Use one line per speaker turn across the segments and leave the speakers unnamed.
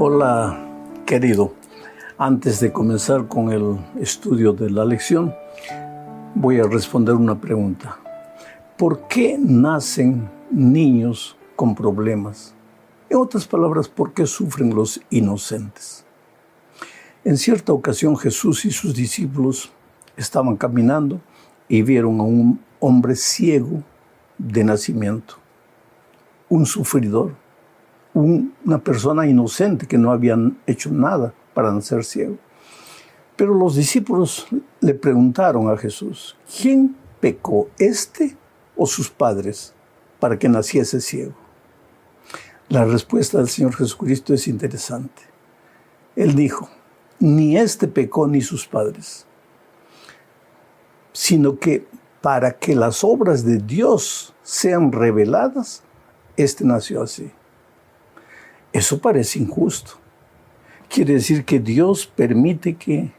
Hola, querido. Antes de comenzar con el estudio de la lección, voy a responder una pregunta. ¿Por qué nacen niños con problemas? En otras palabras, ¿por qué sufren los inocentes? En cierta ocasión, Jesús y sus discípulos estaban caminando y vieron a un hombre ciego de nacimiento, un sufridor, una persona inocente que no habían hecho nada para nacer ciego. Pero los discípulos le preguntaron a Jesús, ¿quién pecó, este o sus padres, para que naciese ciego? La respuesta del Señor Jesucristo es interesante. Él dijo, ni este pecó ni sus padres, sino que para que las obras de Dios sean reveladas, este nació así. Eso parece injusto. Quiere decir que Dios permite que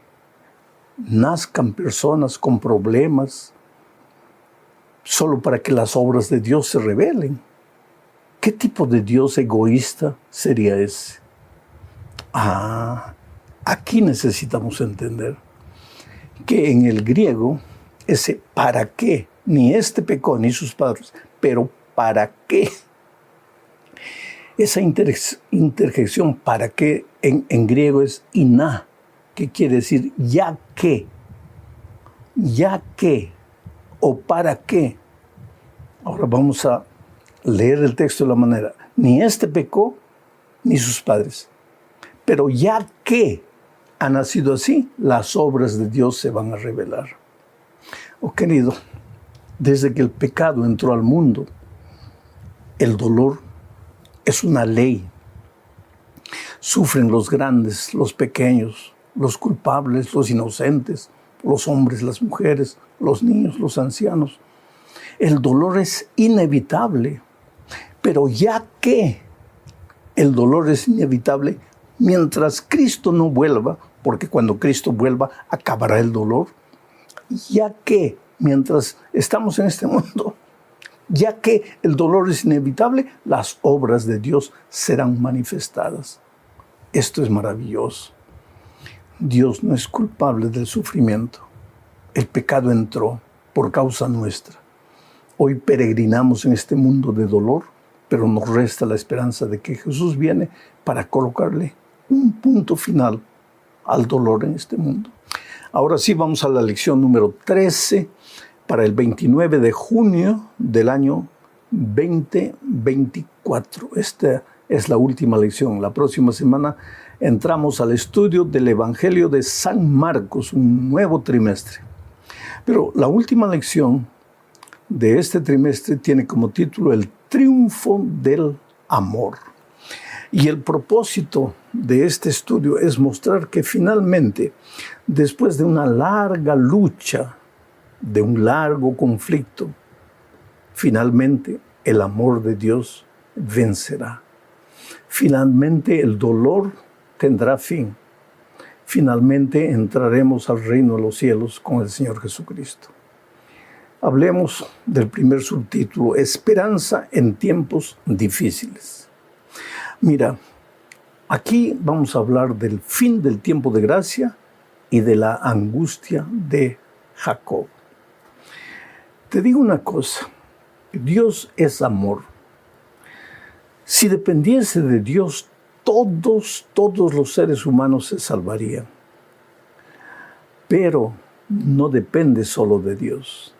nazcan personas con problemas solo para que las obras de Dios se revelen. ¿Qué tipo de Dios egoísta sería ese? Aquí necesitamos entender que en el griego ese ¿para qué? Ni este pecó ni sus padres, pero ¿para qué? Esa interjección ¿para qué? En griego es iná, que quiere decir ya que, o para qué. Ahora vamos a leer el texto de la manera, ni este pecó ni sus padres, pero ya que ha nacido así, las obras de Dios se van a revelar. Oh querido, desde que el pecado entró al mundo, el dolor es una ley. Sufren los grandes, los pequeños, los culpables, los inocentes, los hombres, las mujeres, los niños, los ancianos. El dolor es inevitable, pero ya que el dolor es inevitable, mientras Cristo no vuelva, porque cuando Cristo vuelva acabará el dolor, ya que mientras estamos en este mundo, ya que el dolor es inevitable, las obras de Dios serán manifestadas. Esto es maravilloso. Dios no es culpable del sufrimiento. El pecado entró por causa nuestra. Hoy peregrinamos en este mundo de dolor, pero nos resta la esperanza de que Jesús viene para colocarle un punto final al dolor en este mundo. Ahora sí vamos a la lección número 13 para el 29 de junio del año 2024. Esta es la última lección. La próxima semana entramos al estudio del Evangelio de San Marcos, un nuevo trimestre. Pero la última lección de este trimestre tiene como título El triunfo del amor. Y el propósito de este estudio es mostrar que finalmente, después de una larga lucha, de un largo conflicto, finalmente el amor de Dios vencerá. Finalmente el dolor tendrá fin. Finalmente entraremos al reino de los cielos con el Señor Jesucristo. Hablemos del primer subtítulo, Esperanza en tiempos difíciles. Mira, aquí vamos a hablar del fin del tiempo de gracia y de la angustia de Jacob. Te digo una cosa, Dios es amor. Si dependiese de Dios, todos los seres humanos se salvarían. Pero no depende solo de Dios.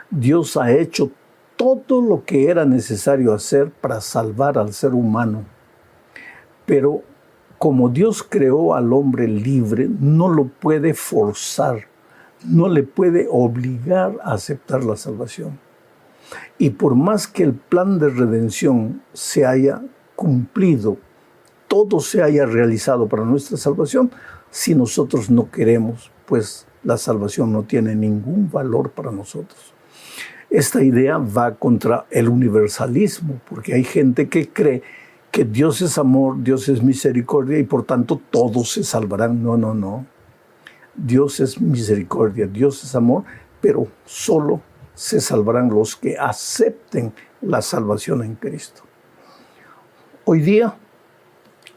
Dios ha hecho todo lo que era necesario hacer para salvar al ser humano. Pero como Dios creó al hombre libre, no lo puede forzar, no le puede obligar a aceptar la salvación. Y por más que el plan de redención se haya cumplido, todo se haya realizado para nuestra salvación, si nosotros no queremos, pues la salvación no tiene ningún valor para nosotros. Esta idea va contra el universalismo, porque hay gente que cree que Dios es amor, Dios es misericordia y por tanto todos se salvarán. No. Dios es misericordia, Dios es amor, pero solo se salvarán los que acepten la salvación en Cristo. Hoy día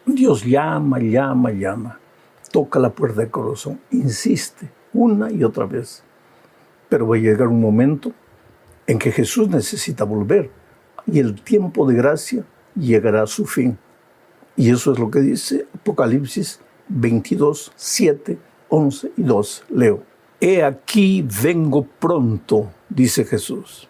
Dios llama, llama, llama. Toca la puerta del corazón. Insiste una y otra vez. Pero va a llegar un momento en que Jesús necesita volver y el tiempo de gracia llegará a su fin. Y eso es lo que dice Apocalipsis 22, 7, 11 y 12. Leo. He aquí vengo pronto, dice Jesús.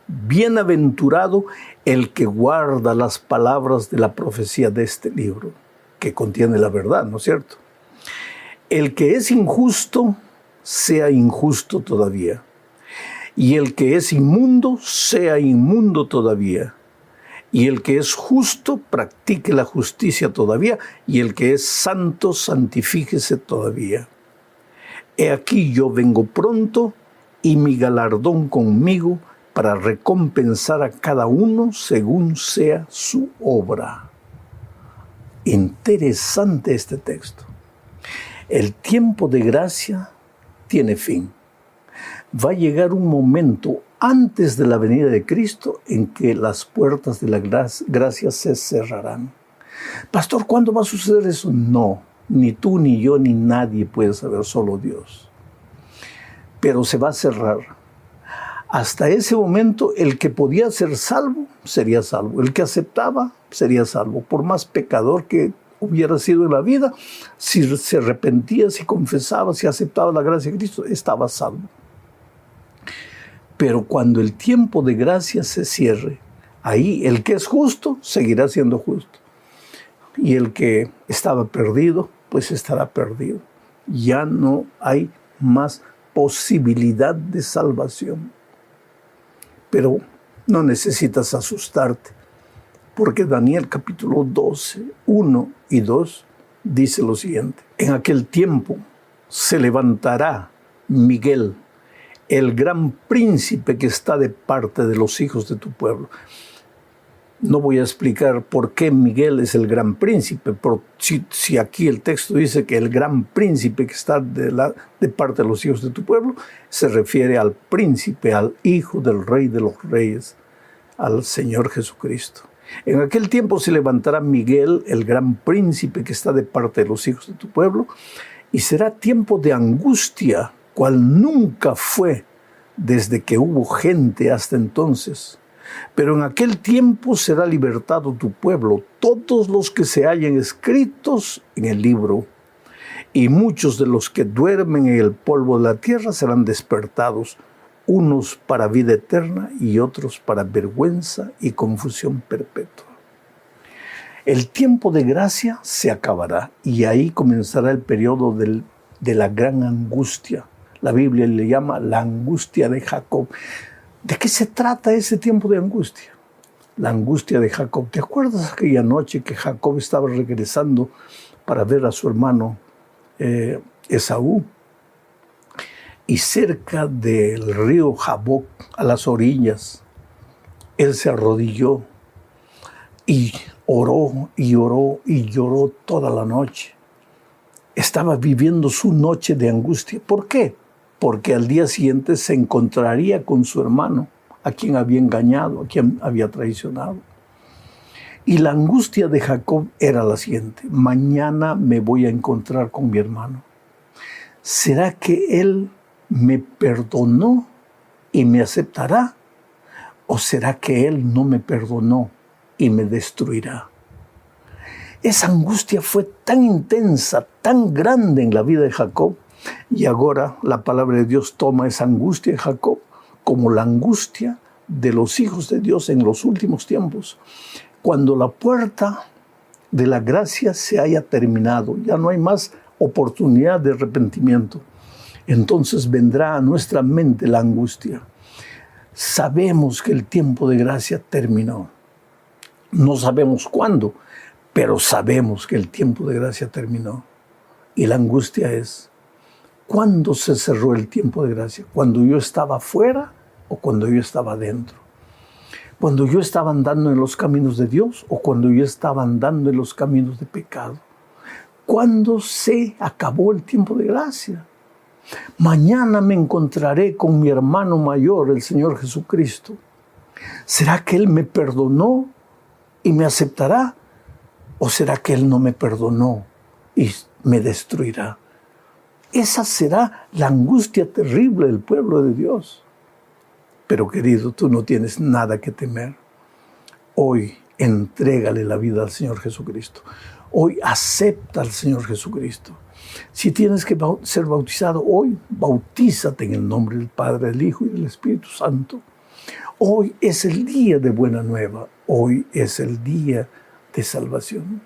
Bienaventurado el que guarda las palabras de la profecía de este libro, que contiene la verdad, ¿no es cierto? El que es injusto, sea injusto todavía. Y el que es inmundo, sea inmundo todavía. Y el que es justo, practique la justicia todavía. Y el que es santo, santifíquese todavía. He aquí yo vengo pronto, y mi galardón conmigo, para recompensar a cada uno según sea su obra. Interesante este texto. El tiempo de gracia tiene fin. Va a llegar un momento antes de la venida de Cristo en que las puertas de la gracia se cerrarán. Pastor, ¿cuándo va a suceder eso? No, ni tú, ni yo, ni nadie puede saber, solo Dios. Pero se va a cerrar. Hasta ese momento, el que podía ser salvo, sería salvo. El que aceptaba, sería salvo. Por más pecador que hubiera sido en la vida, si se arrepentía, si confesaba, si aceptaba la gracia de Cristo, estaba salvo. Pero cuando el tiempo de gracia se cierre, ahí el que es justo seguirá siendo justo. Y el que estaba perdido, pues estará perdido. Ya no hay más posibilidad de salvación. Pero no necesitas asustarte, porque Daniel capítulo 12, 1 y 2 dice lo siguiente. En aquel tiempo se levantará Miguel, el gran príncipe que está de parte de los hijos de tu pueblo. No voy a explicar por qué Miguel es el gran príncipe, pero si aquí el texto dice que el gran príncipe que está de parte de los hijos de tu pueblo, se refiere al príncipe, al hijo del rey de los reyes, al Señor Jesucristo. En aquel tiempo se levantará Miguel, el gran príncipe que está de parte de los hijos de tu pueblo, y será tiempo de angustia, cual nunca fue desde que hubo gente hasta entonces. Pero en aquel tiempo será libertado tu pueblo, todos los que se hallen escritos en el libro, y muchos de los que duermen en el polvo de la tierra serán despertados, unos para vida eterna y otros para vergüenza y confusión perpetua. El tiempo de gracia se acabará y ahí comenzará el periodo de la gran angustia. La Biblia le llama la angustia de Jacob. ¿De qué se trata ese tiempo de angustia? La angustia de Jacob. ¿Te acuerdas aquella noche que Jacob estaba regresando para ver a su hermano Esaú? Y cerca del río Jaboc, a las orillas, él se arrodilló y oró y oró y lloró toda la noche. Estaba viviendo su noche de angustia. ¿Por qué? Porque al día siguiente se encontraría con su hermano, a quien había engañado, a quien había traicionado. Y la angustia de Jacob era la siguiente: mañana me voy a encontrar con mi hermano. ¿Será que él me perdonó y me aceptará? ¿O será que él no me perdonó y me destruirá? Esa angustia fue tan intensa, tan grande en la vida de Jacob. Y ahora la palabra de Dios toma esa angustia de Jacob como la angustia de los hijos de Dios en los últimos tiempos. Cuando la puerta de la gracia se haya terminado, ya no hay más oportunidad de arrepentimiento. Entonces vendrá a nuestra mente la angustia. Sabemos que el tiempo de gracia terminó. No sabemos cuándo, pero sabemos que el tiempo de gracia terminó. Y la angustia es: ¿cuándo se cerró el tiempo de gracia? ¿Cuando yo estaba fuera o cuando yo estaba dentro? ¿Cuando yo estaba andando en los caminos de Dios o cuando yo estaba andando en los caminos de pecado? ¿Cuándo se acabó el tiempo de gracia? Mañana me encontraré con mi hermano mayor, el Señor Jesucristo. ¿Será que Él me perdonó y me aceptará? ¿O será que Él no me perdonó y me destruirá? Esa será la angustia terrible del pueblo de Dios. Pero querido, tú no tienes nada que temer. Hoy entrégale la vida al Señor Jesucristo. Hoy acepta al Señor Jesucristo. Si tienes que ser bautizado hoy, bautízate en el nombre del Padre, del Hijo y del Espíritu Santo. Hoy es el día de buena nueva. Hoy es el día de salvación.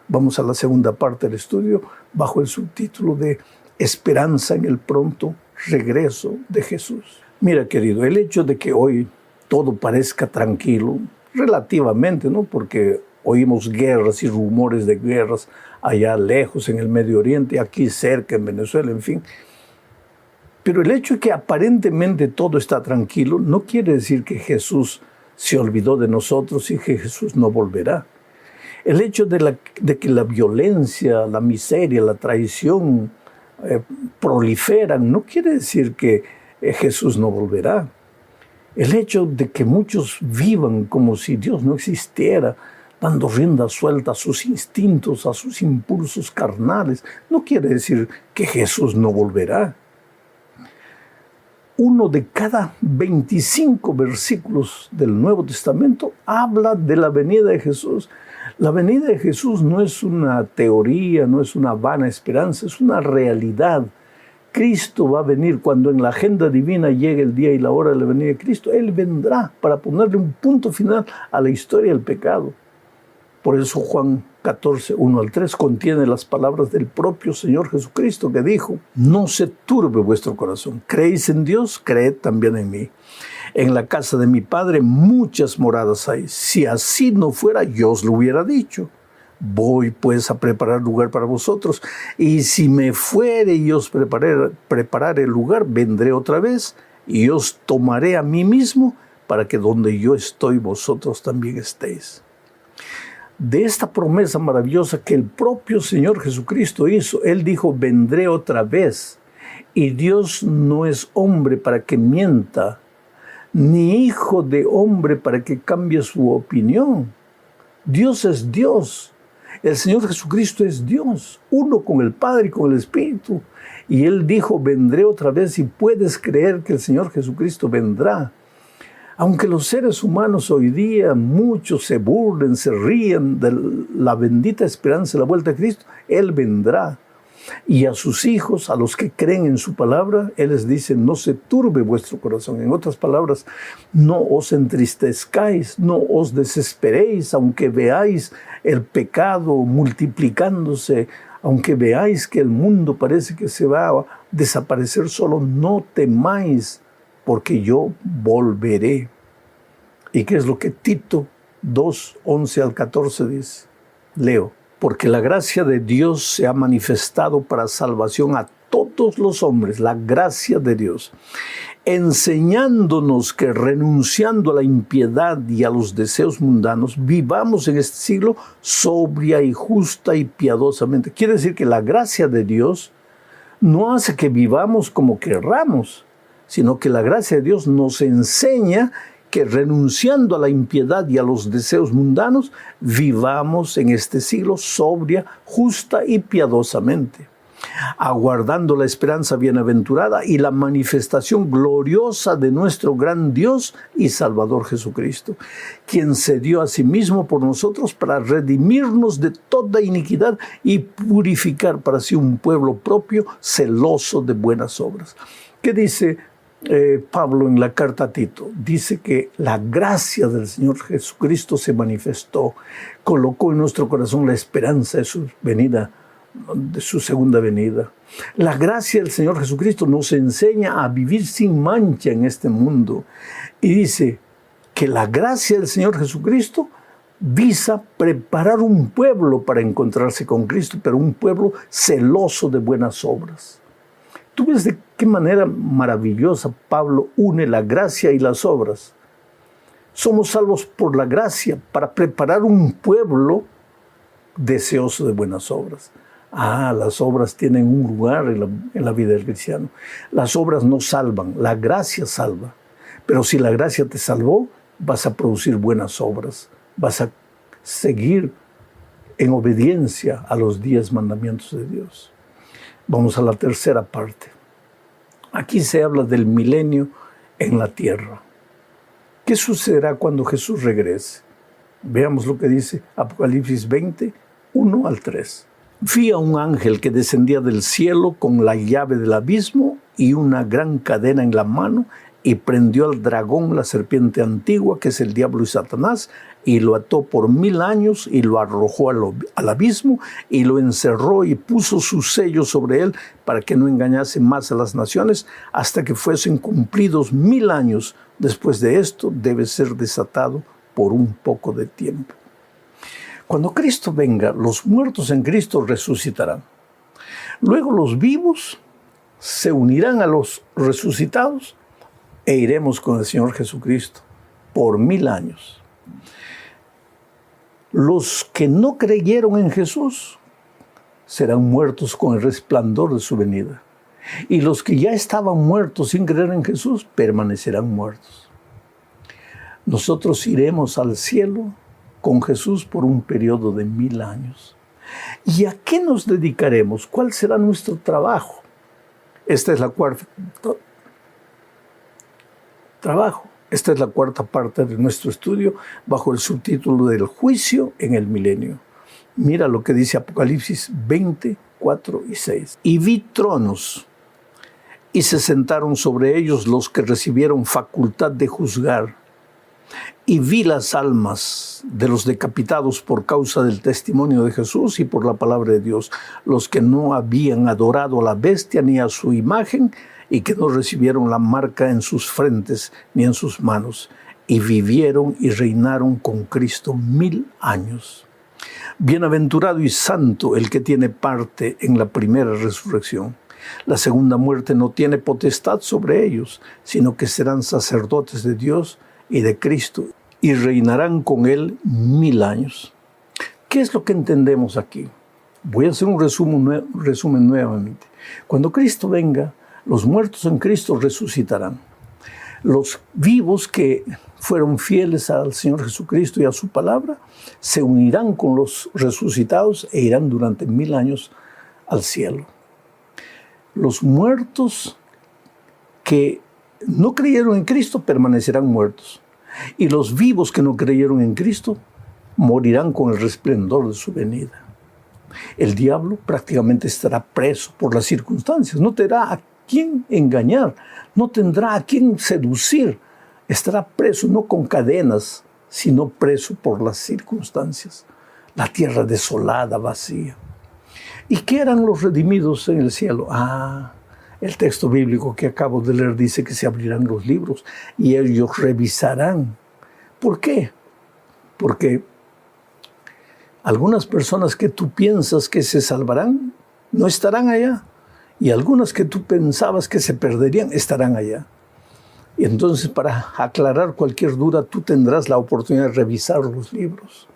Vamos a la segunda parte del estudio bajo el subtítulo de Esperanza en el pronto regreso de Jesús. Mira, querido, el hecho de que hoy todo parezca tranquilo, relativamente, ¿no? Porque oímos guerras y rumores de guerras allá lejos en el Medio Oriente, aquí cerca en Venezuela, en fin. Pero el hecho de que aparentemente todo está tranquilo no quiere decir que Jesús se olvidó de nosotros y que Jesús no volverá. El hecho de que la violencia, la miseria, la traición proliferan no quiere decir que Jesús no volverá. El hecho de que muchos vivan como si Dios no existiera, dando rienda suelta a sus instintos, a sus impulsos carnales, no quiere decir que Jesús no volverá. Uno de cada 25 versículos del Nuevo Testamento habla de la venida de Jesús. La venida de Jesús no es una teoría, no es una vana esperanza, es una realidad. Cristo va a venir cuando en la agenda divina llegue el día y la hora de la venida de Cristo. Él vendrá para ponerle un punto final a la historia del pecado. Por eso Juan 14, 1 al 3 contiene las palabras del propio Señor Jesucristo que dijo: no se turbe vuestro corazón. ¿Creéis en Dios? Creed también en mí. En la casa de mi Padre muchas moradas hay. Si así no fuera, yo os lo hubiera dicho. Voy pues a preparar lugar para vosotros. Y si me fuere y os prepararé el lugar, vendré otra vez y os tomaré a mí mismo, para que donde yo estoy, vosotros también estéis. De esta promesa maravillosa que el propio Señor Jesucristo hizo, Él dijo: vendré otra vez. Y Dios no es hombre para que mienta, ni hijo de hombre para que cambie su opinión. Dios es Dios. El Señor Jesucristo es Dios, uno con el Padre y con el Espíritu. Y Él dijo: vendré otra vez, y puedes creer que el Señor Jesucristo vendrá. Aunque los seres humanos hoy día, muchos se burlen, se ríen de la bendita esperanza de la vuelta de Cristo, Él vendrá. Y a sus hijos, a los que creen en su palabra, Él les dice: no se turbe vuestro corazón. En otras palabras, no os entristezcáis, no os desesperéis, aunque veáis el pecado multiplicándose, aunque veáis que el mundo parece que se va a desaparecer solo, no temáis, porque yo volveré. ¿Y qué es lo que Tito 2, 11 al 14 dice? Leo: porque la gracia de Dios se ha manifestado para salvación a todos los hombres, la gracia de Dios, enseñándonos que renunciando a la impiedad y a los deseos mundanos, vivamos en este siglo sobria y justa y piadosamente. Quiere decir que la gracia de Dios no hace que vivamos como querramos, sino que la gracia de Dios nos enseña que renunciando a la impiedad y a los deseos mundanos, vivamos en este siglo sobria, justa y piadosamente, aguardando la esperanza bienaventurada y la manifestación gloriosa de nuestro gran Dios y Salvador Jesucristo, quien se dio a sí mismo por nosotros para redimirnos de toda iniquidad y purificar para sí un pueblo propio, celoso de buenas obras. ¿Qué dice Pablo en la carta a Tito? Dice que la gracia del Señor Jesucristo se manifestó, colocó en nuestro corazón la esperanza de su venida, de su segunda venida. La gracia del Señor Jesucristo nos enseña a vivir sin mancha en este mundo. Y dice que la gracia del Señor Jesucristo visa preparar un pueblo para encontrarse con Cristo, pero un pueblo celoso de buenas obras. ¿Tú ves de qué manera maravillosa Pablo une la gracia y las obras? Somos salvos por la gracia para preparar un pueblo deseoso de buenas obras. Las obras tienen un lugar en la vida del cristiano. Las obras no salvan, la gracia salva. Pero si la gracia te salvó, vas a producir buenas obras. Vas a seguir en obediencia a los 10 mandamientos de Dios. Vamos a la tercera parte. Aquí se habla del milenio en la tierra. ¿Qué sucederá cuando Jesús regrese? Veamos lo que dice Apocalipsis 20, 1 al 3. Vi a un ángel que descendía del cielo con la llave del abismo y una gran cadena en la mano, y prendió al dragón, la serpiente antigua, que es el diablo y Satanás, y lo ató por 1000 años y lo arrojó al abismo y lo encerró y puso su sello sobre él para que no engañase más a las naciones hasta que fuesen cumplidos 1000 años. Después de esto debe ser desatado por un poco de tiempo. Cuando Cristo venga, los muertos en Cristo resucitarán. Luego los vivos se unirán a los resucitados e iremos con el Señor Jesucristo por 1000 años. Los que no creyeron en Jesús serán muertos con el resplandor de su venida. Y los que ya estaban muertos sin creer en Jesús permanecerán muertos. Nosotros iremos al cielo con Jesús por un periodo de 1000 años. ¿Y a qué nos dedicaremos? ¿Cuál será nuestro trabajo? Esta es la cuarta parte de nuestro estudio bajo el subtítulo del juicio en el milenio. Mira lo que dice Apocalipsis 20, 4 y 6. Y vi tronos, y se sentaron sobre ellos los que recibieron facultad de juzgar. Y vi las almas de los decapitados por causa del testimonio de Jesús y por la palabra de Dios, los que no habían adorado a la bestia ni a su imagen, y que no recibieron la marca en sus frentes ni en sus manos, y vivieron y reinaron con Cristo 1000 años. Bienaventurado y santo el que tiene parte en la primera resurrección. La segunda muerte no tiene potestad sobre ellos, sino que serán sacerdotes de Dios y de Cristo, y reinarán con Él 1000 años. ¿Qué es lo que entendemos aquí? Voy a hacer un resumen nuevamente. Cuando Cristo venga, los muertos en Cristo resucitarán. Los vivos que fueron fieles al Señor Jesucristo y a su palabra se unirán con los resucitados e irán durante 1000 años al cielo. Los muertos que no creyeron en Cristo permanecerán muertos. Y los vivos que no creyeron en Cristo morirán con el resplendor de su venida. El diablo prácticamente estará preso por las circunstancias. No tendrá a quién engañar, no tendrá a quién seducir. Estará preso no con cadenas, sino preso por las circunstancias. La tierra desolada, vacía. ¿Y qué harán los redimidos en el cielo? El texto bíblico que acabo de leer dice que se abrirán los libros y ellos revisarán. ¿Por qué? Porque algunas personas que tú piensas que se salvarán no estarán allá. Y algunas que tú pensabas que se perderían estarán allá. Y entonces, para aclarar cualquier duda, tú tendrás la oportunidad de revisar los libros.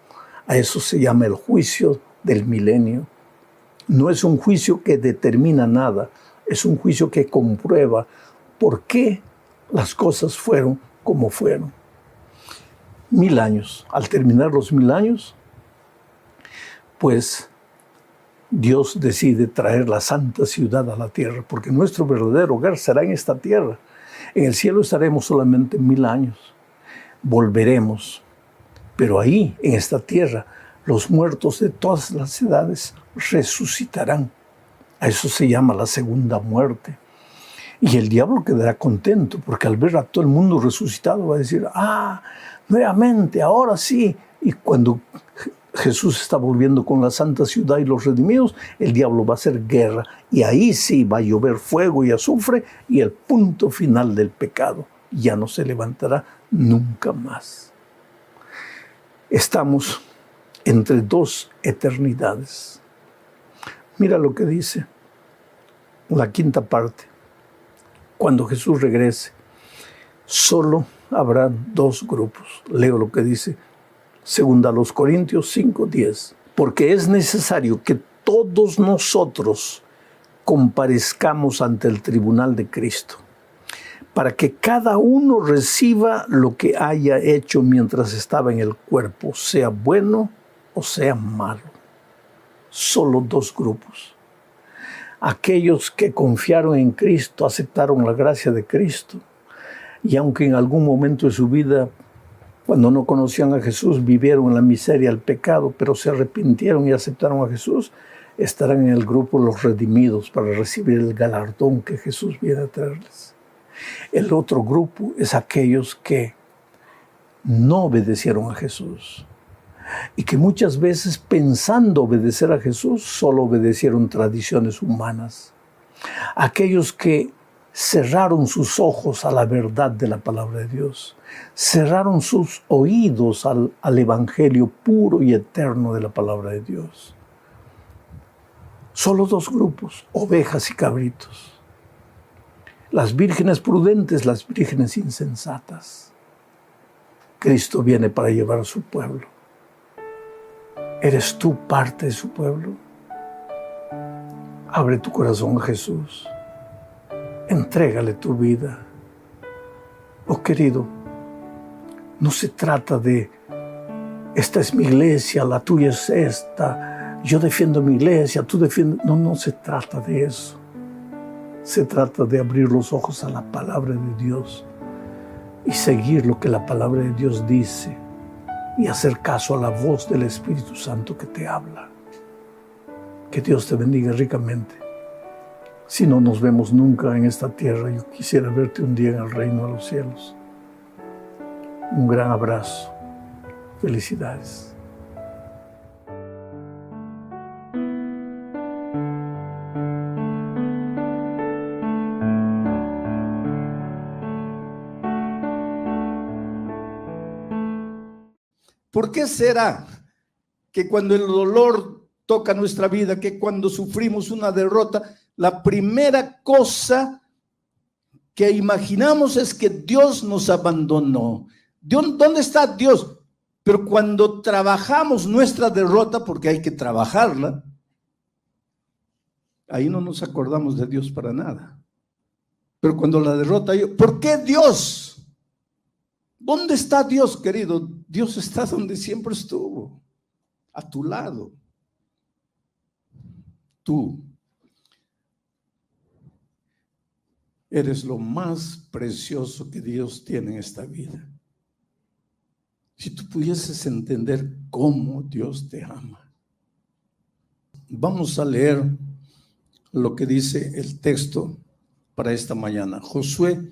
A eso se llama el juicio del milenio. No es un juicio que determina nada, es un juicio que comprueba por qué las cosas fueron como fueron. 1000 años. Al terminar los 1000 años, pues Dios decide traer la santa ciudad a la tierra, porque nuestro verdadero hogar será en esta tierra. En el cielo estaremos solamente 1000 años. Volveremos, pero ahí, en esta tierra, los muertos de todas las edades resucitarán. A eso se llama la segunda muerte. Y el diablo quedará contento, porque al ver a todo el mundo resucitado va a decir, nuevamente, ahora sí. Y cuando Jesús está volviendo con la santa ciudad y los redimidos, el diablo va a hacer guerra. Y ahí sí va a llover fuego y azufre y el punto final del pecado. Ya no se levantará nunca más. Estamos entre dos eternidades. Mira lo que dice la quinta parte. Cuando Jesús regrese, solo habrá dos grupos. Leo lo que dice segunda a los Corintios 5:10. Porque es necesario que todos nosotros comparezcamos ante el tribunal de Cristo, para que cada uno reciba lo que haya hecho mientras estaba en el cuerpo, sea bueno o sea malo. solo dos grupos. Aquellos que confiaron en Cristo, aceptaron la gracia de Cristo, y aunque en algún momento de su vida, cuando no conocían a Jesús, vivieron en la miseria, el pecado, pero se arrepintieron y aceptaron a Jesús, estarán en el grupo los redimidos para recibir el galardón que Jesús viene a traerles. El otro grupo es aquellos que no obedecieron a Jesús y que muchas veces, pensando obedecer a Jesús, solo obedecieron tradiciones humanas. Aquellos que cerraron sus ojos a la verdad de la palabra de Dios, cerraron sus oídos al evangelio puro y eterno de la palabra de Dios. Solo dos grupos, ovejas y cabritos. Las vírgenes prudentes, las vírgenes insensatas. Cristo viene para llevar a su pueblo. ¿Eres tú parte de su pueblo? Abre tu corazón a Jesús. Entrégale tu vida. Oh querido, no se trata de esta es mi iglesia, la tuya es esta, yo defiendo mi iglesia, tú defiendes. No se trata de eso. Se trata de abrir los ojos a la palabra de Dios y seguir lo que la palabra de Dios dice y hacer caso a la voz del Espíritu Santo que te habla. Que Dios te bendiga ricamente. Si no nos vemos nunca en esta tierra, yo quisiera verte un día en el reino de los cielos. Un gran abrazo. Felicidades.
¿Por qué será que cuando el dolor toca nuestra vida, que cuando sufrimos una derrota, la primera cosa que imaginamos es que Dios nos abandonó? ¿Dónde está Dios? Pero cuando trabajamos nuestra derrota, porque hay que trabajarla, ahí no nos acordamos de Dios para nada. Pero cuando la derrota, ¿por qué Dios? ¿Dónde está Dios, querido? Dios está donde siempre estuvo, a tu lado. Tú eres lo más precioso que Dios tiene en esta vida. Si tú pudieses entender cómo Dios te ama. Vamos a leer lo que dice el texto para esta mañana. Josué,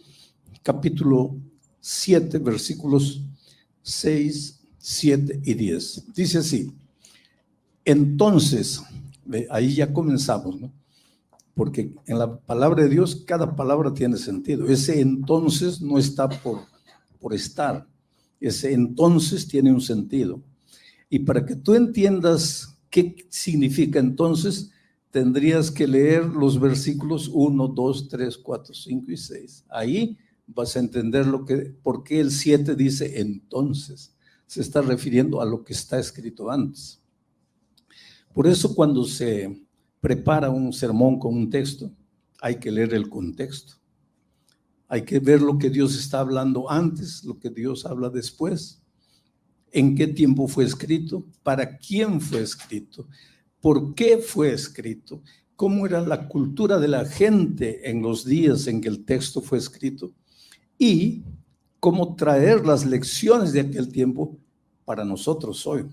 capítulo 7, versículos 6, 7 y 10. Dice así: entonces, ahí ya comenzamos, ¿no? Porque en la palabra de Dios cada palabra tiene sentido. Ese entonces no está por estar. Ese entonces tiene un sentido. Y para que tú entiendas qué significa entonces, tendrías que leer los versículos 1, 2, 3, 4, 5 y 6. Ahí vas a entender por qué el 7 dice entonces. Se está refiriendo a lo que está escrito antes. Por eso cuando se prepara un sermón con un texto, hay que leer el contexto. Hay que ver lo que Dios está hablando antes, lo que Dios habla después. ¿En qué tiempo fue escrito? ¿Para quién fue escrito? ¿Por qué fue escrito? ¿Cómo era la cultura de la gente en los días en que el texto fue escrito? Y cómo traer las lecciones de aquel tiempo para nosotros hoy.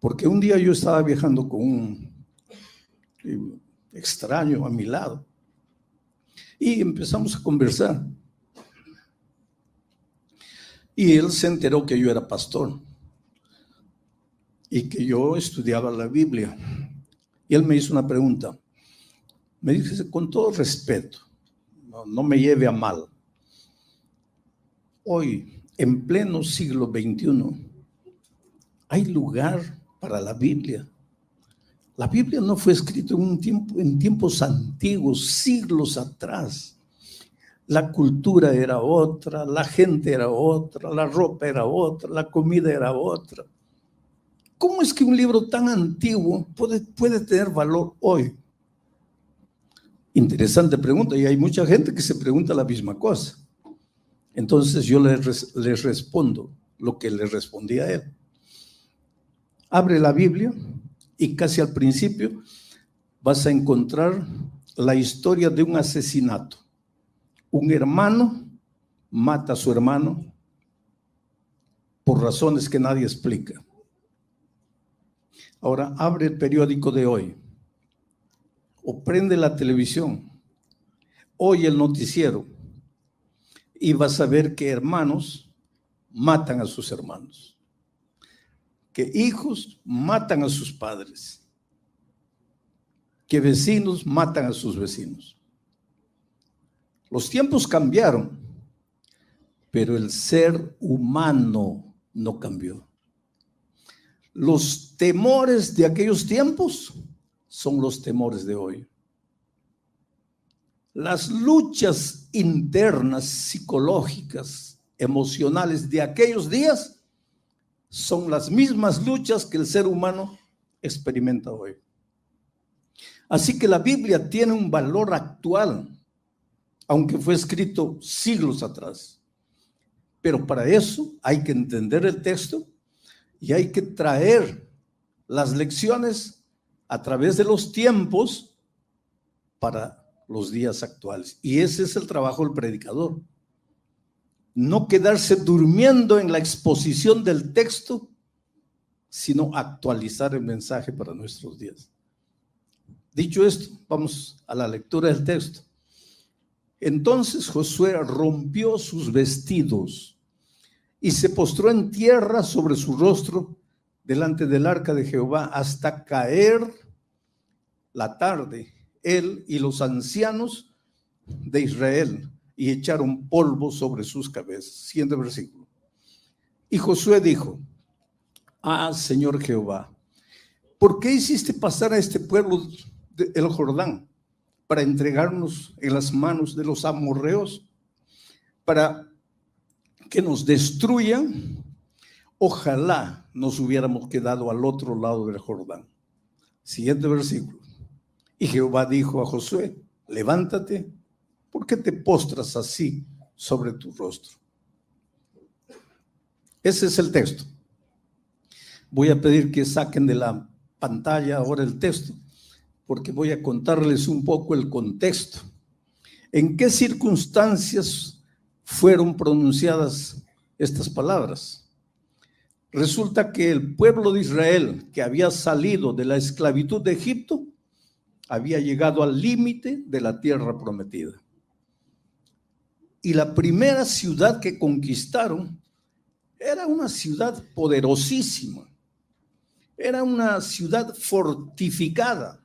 Porque un día yo estaba viajando con un extraño a mi lado y empezamos a conversar. Y él se enteró que yo era pastor y que yo estudiaba la Biblia. Y él me hizo una pregunta. Me dice con todo respeto, no me lleve a mal. Hoy, en pleno siglo XXI, hay lugar para la Biblia. La Biblia no fue escrita en tiempos antiguos, siglos atrás. La cultura era otra, la gente era otra, la ropa era otra, la comida era otra. ¿Cómo es que un libro tan antiguo puede tener valor hoy? Interesante pregunta, y hay mucha gente que se pregunta la misma cosa. Entonces yo les respondo lo que le respondí a él. Abre la Biblia y casi al principio vas a encontrar la historia de un asesinato. Un hermano mata a su hermano por razones que nadie explica. Ahora, abre el periódico de hoy o prende la televisión, oye el noticiero y vas a ver que hermanos matan a sus hermanos, que hijos matan a sus padres, que vecinos matan a sus vecinos. Los tiempos cambiaron, pero el ser humano no cambió. Los temores de aquellos tiempos son los temores de hoy. Las luchas internas, psicológicas, emocionales de aquellos días son las mismas luchas que el ser humano experimenta hoy. Así que la Biblia tiene un valor actual, aunque fue escrito siglos atrás. Pero para eso hay que entender el texto y hay que traer las lecciones a través de los tiempos para los días actuales. Y ese es el trabajo del predicador. No quedarse durmiendo en la exposición del texto, sino actualizar el mensaje para nuestros días. Dicho esto, vamos a la lectura del texto. Entonces Josué rompió sus vestidos y se postró en tierra sobre su rostro delante del arca de Jehová hasta caer la tarde, él y los ancianos de Israel, y echaron polvo sobre sus cabezas. Siguiente versículo. Y Josué dijo: Señor Jehová, ¿por qué hiciste pasar a este pueblo el Jordán para entregarnos en las manos de los amorreos, para que nos destruyan? Ojalá nos hubiéramos quedado al otro lado del Jordán. Siguiente versículo. Y Jehová dijo a Josué: levántate, ¿por qué te postras así sobre tu rostro? Ese es el texto. Voy a pedir que saquen de la pantalla ahora el texto, porque voy a contarles un poco el contexto. ¿En qué circunstancias fueron pronunciadas estas palabras? Resulta que el pueblo de Israel, que había salido de la esclavitud de Egipto, había llegado al límite de la tierra prometida. Y la primera ciudad que conquistaron era una ciudad poderosísima. Era una ciudad fortificada.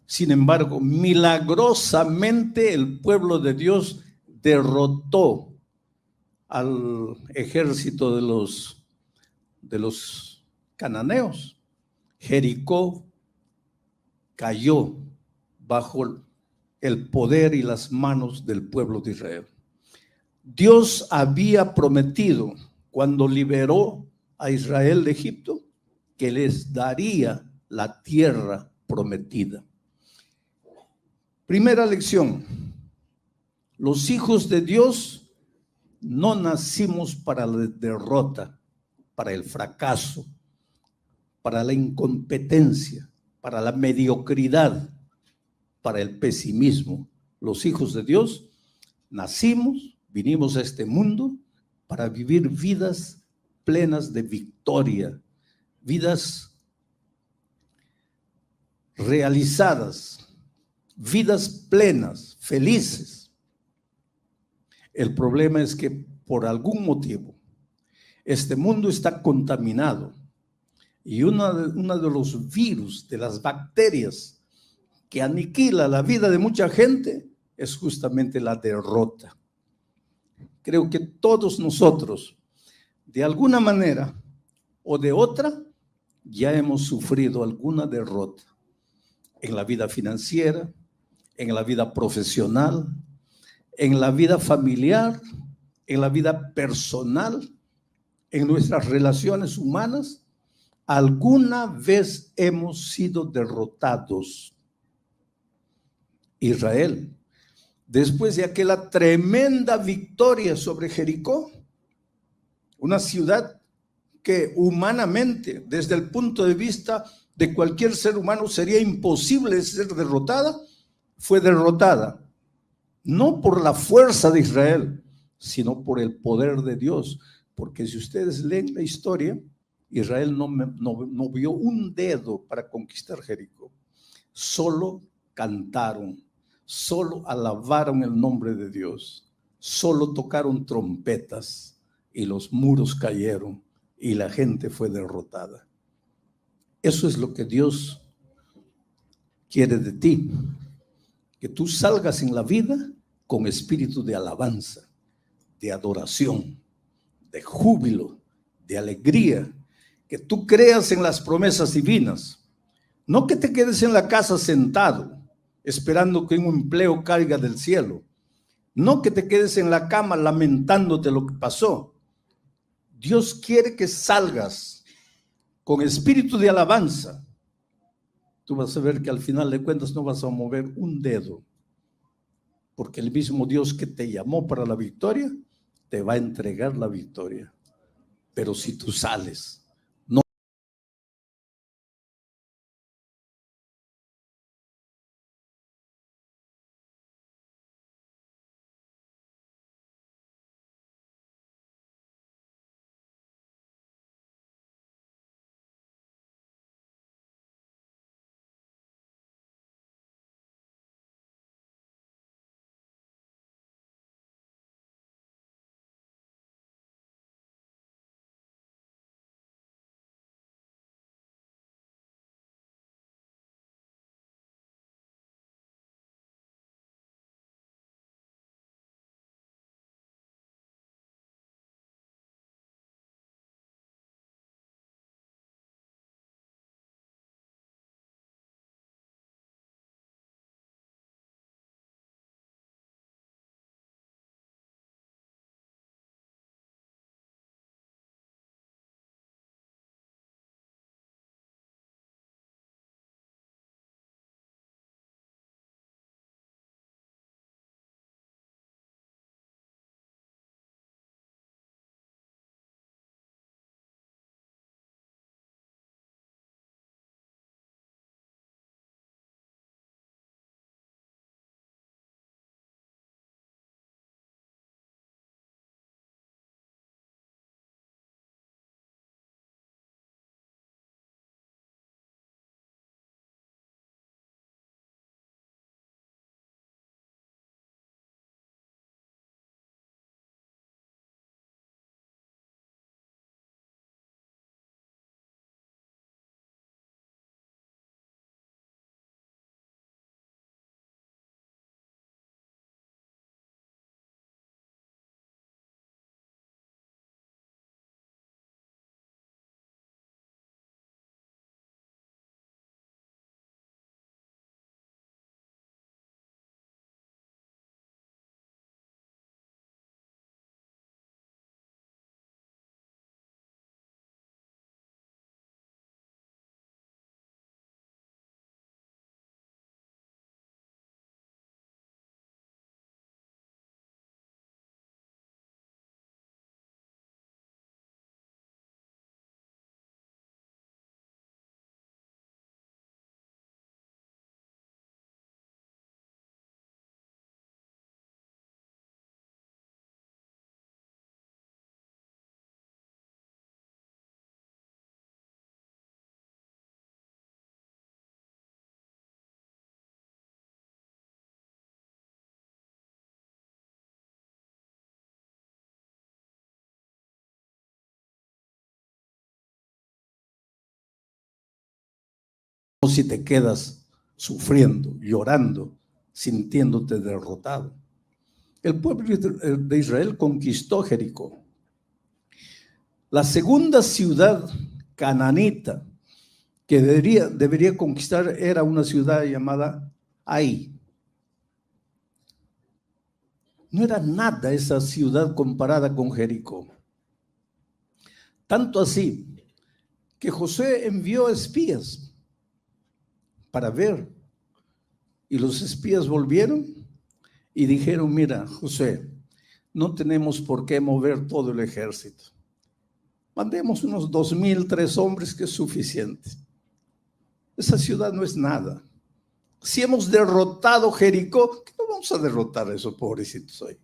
Sin embargo, milagrosamente el pueblo de Dios derrotó al ejército de los cananeos. Jericó cayó bajo el poder y las manos del pueblo de Israel. Dios había prometido, cuando liberó a Israel de Egipto, que les daría la tierra prometida. Primera lección: los hijos de Dios no nacimos para la derrota, para el fracaso, para la incompetencia, para la mediocridad, para el pesimismo. Los hijos de Dios nacimos, vinimos a este mundo para vivir vidas plenas de victoria, vidas realizadas, vidas plenas, felices. El problema es que por algún motivo este mundo está contaminado y uno de los virus, de las bacterias que aniquila la vida de mucha gente es justamente la derrota. Creo que todos nosotros, de alguna manera o de otra, ya hemos sufrido alguna derrota en la vida financiera, en la vida profesional, en la vida familiar, en la vida personal, en nuestras relaciones humanas. Alguna vez hemos sido derrotados. Israel, después de aquella tremenda victoria sobre Jericó, una ciudad que humanamente, desde el punto de vista de cualquier ser humano, sería imposible ser derrotada, fue derrotada. No por la fuerza de Israel, sino por el poder de Dios. Porque si ustedes leen la historia, Israel no vio un dedo para conquistar Jericó. Solo cantaron, solo alabaron el nombre de Dios, solo tocaron trompetas y los muros cayeron y la gente fue derrotada. Eso es lo que Dios quiere de ti, que tú salgas en la vida con espíritu de alabanza, de adoración, de júbilo, de alegría, que tú creas en las promesas divinas, no que te quedes en la casa sentado esperando que un empleo caiga del cielo, no que te quedes en la cama lamentándote lo que pasó. Dios quiere que salgas con espíritu de alabanza. Tú vas a ver que al final de cuentas no vas a mover un dedo, porque el mismo Dios que te llamó para la victoria te va a entregar la victoria. Pero si tú sales, no. Si te quedas sufriendo, llorando, sintiéndote derrotado. El pueblo de Israel conquistó Jericó. La segunda ciudad cananita que debería conquistar era una ciudad llamada Ai. No era nada esa ciudad comparada con Jericó. Tanto así que Josué envió espías para ver. Y los espías volvieron y dijeron, mira, Josué, no tenemos por qué mover todo el ejército. mandemos unos 2,000, 3 hombres, que es suficiente. Esa ciudad no es nada. Si hemos derrotado Jericó, ¿qué no vamos a derrotar a esos pobrecitos hoy?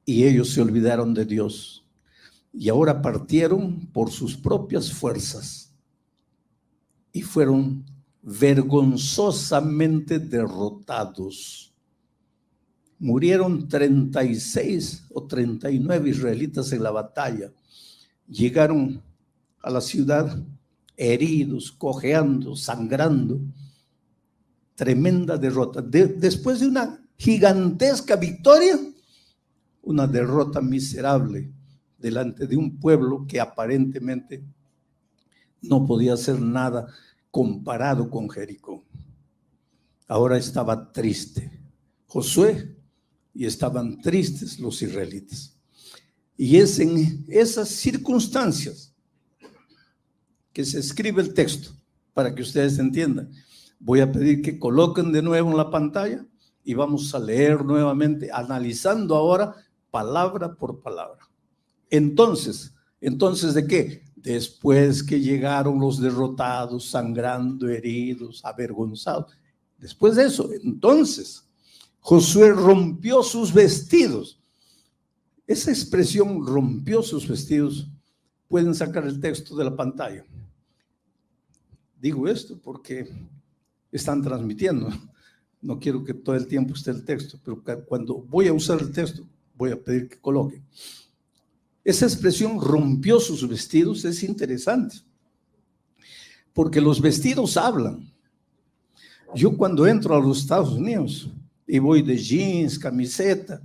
Y ellos se olvidaron de Dios y ahora partieron por sus propias fuerzas y fueron vergonzosamente derrotados. Murieron 36 o 39 israelitas en la batalla. Llegaron a la ciudad heridos, cojeando, sangrando. Tremenda derrota. Después de una gigantesca victoria, una derrota miserable delante de un pueblo que aparentemente no podía hacer nada comparado con Jericó. Ahora estaba triste Josué y estaban tristes los israelitas. Y es en esas circunstancias que se escribe el texto, para que ustedes entiendan. Voy a pedir que coloquen de nuevo en la pantalla y vamos a leer nuevamente, analizando ahora palabra por palabra. Entonces, ¿de qué? Después que llegaron los derrotados, sangrando, heridos, avergonzados. Después de eso, entonces, Josué rompió sus vestidos. Esa expresión, rompió sus vestidos, pueden sacar el texto de la pantalla. Digo esto porque están transmitiendo. No quiero que todo el tiempo esté el texto, pero cuando voy a usar el texto, voy a pedir que coloque. Esa expresión, rompió sus vestidos, es interesante, porque los vestidos hablan. Yo cuando entro a los Estados Unidos y voy de jeans, camiseta,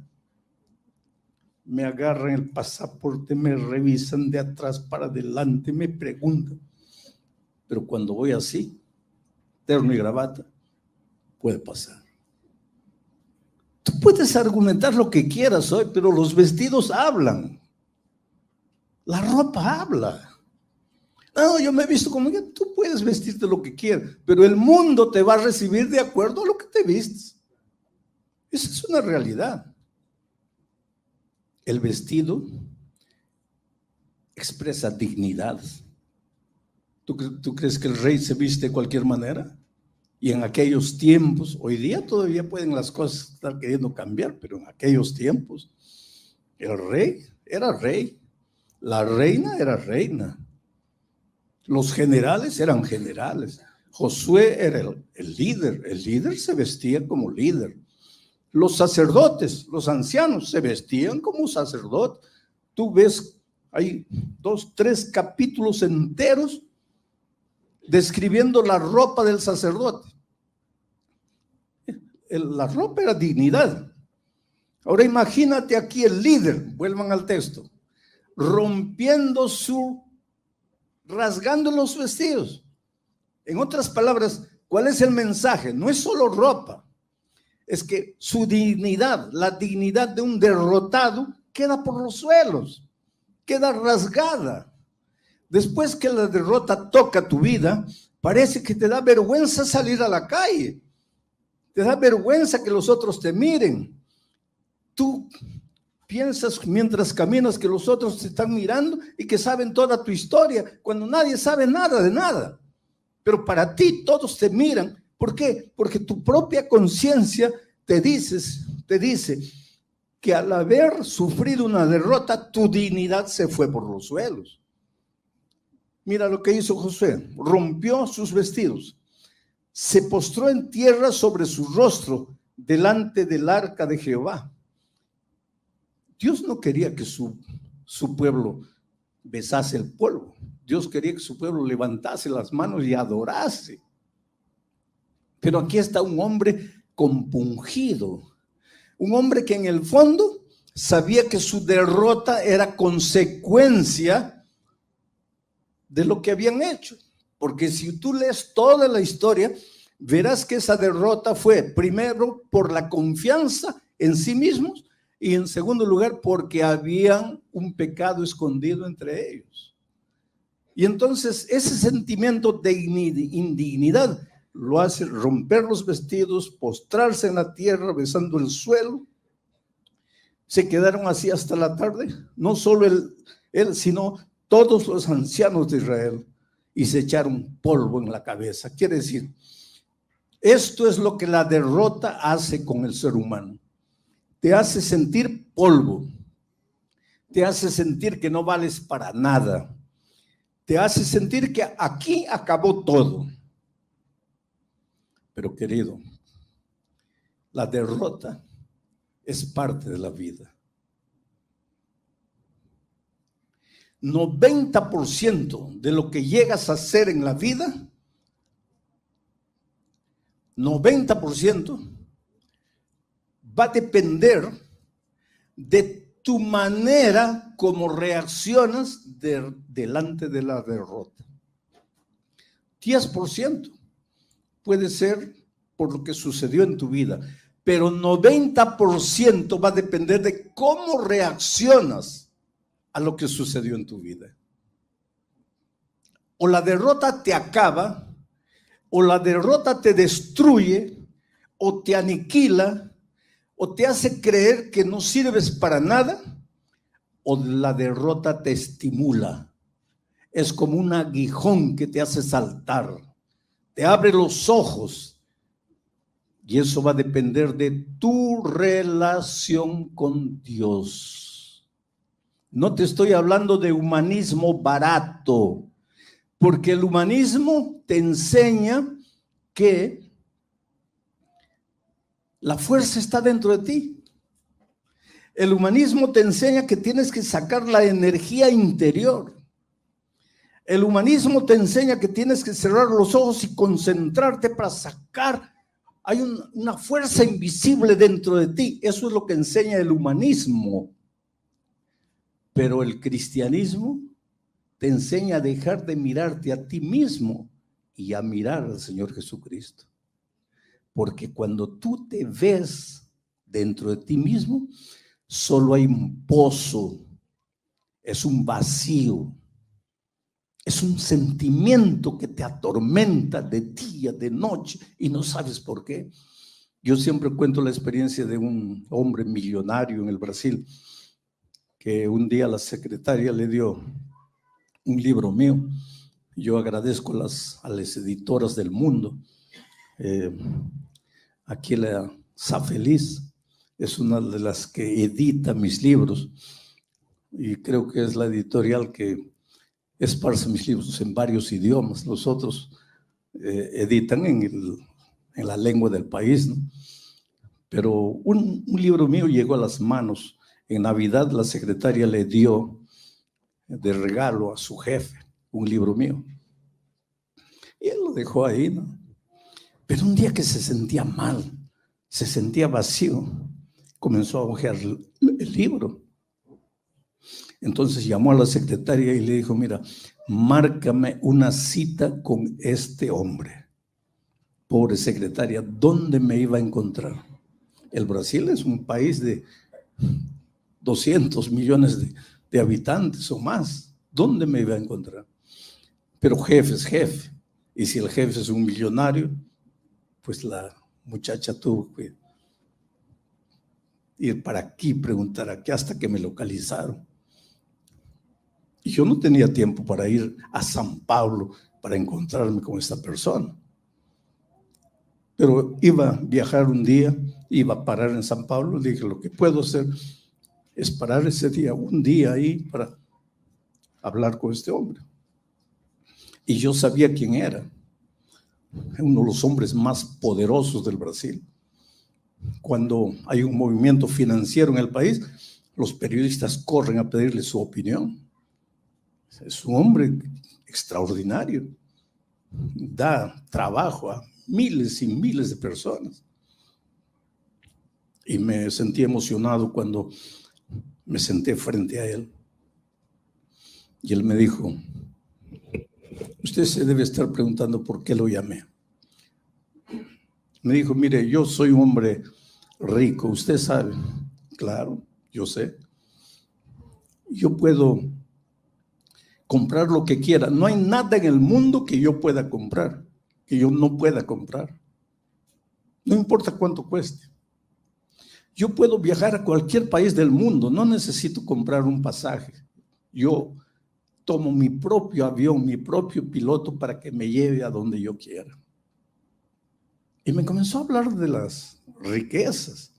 me agarran el pasaporte, me revisan de atrás para adelante, me preguntan. Pero cuando voy así, terno y gravata, puede pasar. Tú puedes argumentar lo que quieras hoy, pero los vestidos hablan. La ropa habla. No, yo me he visto como que tú puedes vestirte lo que quieras, pero el mundo te va a recibir de acuerdo a lo que te vistes. Esa es una realidad. El vestido expresa dignidad. ¿Tú crees que el rey se viste de cualquier manera? Y en aquellos tiempos, hoy día todavía pueden las cosas estar queriendo cambiar, pero en aquellos tiempos el rey era rey, la reina era reina, los generales eran generales. Josué era el líder se vestía como líder. Los sacerdotes, los ancianos se vestían como sacerdotes. Tú ves, hay 2, 3 capítulos enteros describiendo la ropa del sacerdote. La ropa era dignidad. Ahora imagínate aquí el líder, vuelvan al texto, rasgando los vestidos. En otras palabras, ¿cuál es el mensaje? No es solo ropa, es que su dignidad, la dignidad de un derrotado, queda por los suelos, queda rasgada. Después que la derrota toca tu vida, parece que te da vergüenza salir a la calle. Te da vergüenza que los otros te miren. Tú piensas mientras caminas que los otros te están mirando y que saben toda tu historia, cuando nadie sabe nada de nada. Pero para ti todos te miran. ¿Por qué? Porque tu propia conciencia te dice que al haber sufrido una derrota, tu dignidad se fue por los suelos. Mira lo que hizo Josué. Rompió sus vestidos, se postró en tierra sobre su rostro delante del arca de Jehová. Dios no quería que su pueblo besase el polvo. Dios quería que su pueblo levantase las manos y adorase. Pero aquí está un hombre compungido, un hombre que en el fondo sabía que su derrota era consecuencia de lo que habían hecho. Porque si tú lees toda la historia, verás que esa derrota fue primero por la confianza en sí mismos y en segundo lugar porque había un pecado escondido entre ellos. Y entonces ese sentimiento de indignidad lo hace romper los vestidos, postrarse en la tierra besando el suelo. Se quedaron así hasta la tarde, no solo él, sino todos los ancianos de Israel y se echaron polvo en la cabeza. Quiere decir, esto es lo que la derrota hace con el ser humano. Te hace sentir polvo, te hace sentir que no vales para nada, te hace sentir que aquí acabó todo. Pero querido, la derrota es parte de la vida. 90% de lo que llegas a hacer en la vida, 90% va a depender de tu manera como reaccionas delante de la derrota. 10% puede ser por lo que sucedió en tu vida, pero 90% va a depender de cómo reaccionas a lo que sucedió en tu vida. O la derrota te acaba, o la derrota te destruye, o te aniquila, o te hace creer que no sirves para nada, o la derrota te estimula. Es como un aguijón que te hace saltar, te abre los ojos, y eso va a depender de tu relación con Dios. No te estoy hablando de humanismo barato, porque el humanismo te enseña que la fuerza está dentro de ti. El humanismo te enseña que tienes que sacar la energía interior. El humanismo te enseña que tienes que cerrar los ojos y concentrarte para sacar. Hay una fuerza invisible dentro de ti. Eso es lo que enseña el humanismo. Pero el cristianismo te enseña a dejar de mirarte a ti mismo y a mirar al Señor Jesucristo. Porque cuando tú te ves dentro de ti mismo, solo hay un pozo, es un vacío, es un sentimiento que te atormenta de día, de noche, y no sabes por qué. Yo siempre cuento la experiencia de un hombre millonario en el Brasil, que un día la secretaria le dio un libro mío. Yo agradezco a las editoras del mundo. Aquí la Safeliz es una de las que edita mis libros y creo que es la editorial que esparce mis libros en varios idiomas. Los otros editan en la lengua del país, ¿no? Pero un libro mío llegó a las manos. En Navidad la secretaria le dio de regalo a su jefe un libro mío. Y él lo dejó ahí, ¿no? Pero un día que se sentía mal, se sentía vacío, comenzó a hojear el libro. Entonces llamó a la secretaria y le dijo, mira, márcame una cita con este hombre. Pobre secretaria, ¿dónde me iba a encontrar? El Brasil es un país de 200 millones de habitantes o más. ¿Dónde me iba a encontrar? Pero jefe es jefe. Y si el jefe es un millonario, pues la muchacha tuvo que ir para aquí, preguntar aquí, hasta que me localizaron. Y yo no tenía tiempo para ir a San Pablo para encontrarme con esta persona. Pero iba a viajar un día, iba a parar en San Pablo. Le dije, lo que puedo hacer es parar ese día, un día ahí, para hablar con este hombre. Y yo sabía quién era. Uno de los hombres más poderosos del Brasil. Cuando hay un movimiento financiero en el país, los periodistas corren a pedirle su opinión. Es un hombre extraordinario. Da trabajo a miles y miles de personas. Y me sentí emocionado cuando me senté frente a él. Y él me dijo, usted se debe estar preguntando por qué lo llamé. Me dijo, mire, yo soy un hombre rico, usted sabe. Claro, yo sé. Yo puedo comprar lo que quiera. No hay nada en el mundo que yo pueda comprar, que yo no pueda comprar. No importa cuánto cueste. Yo puedo viajar a cualquier país del mundo, no necesito comprar un pasaje. Yo tomo mi propio avión, mi propio piloto para que me lleve a donde yo quiera. Y me comenzó a hablar de las riquezas.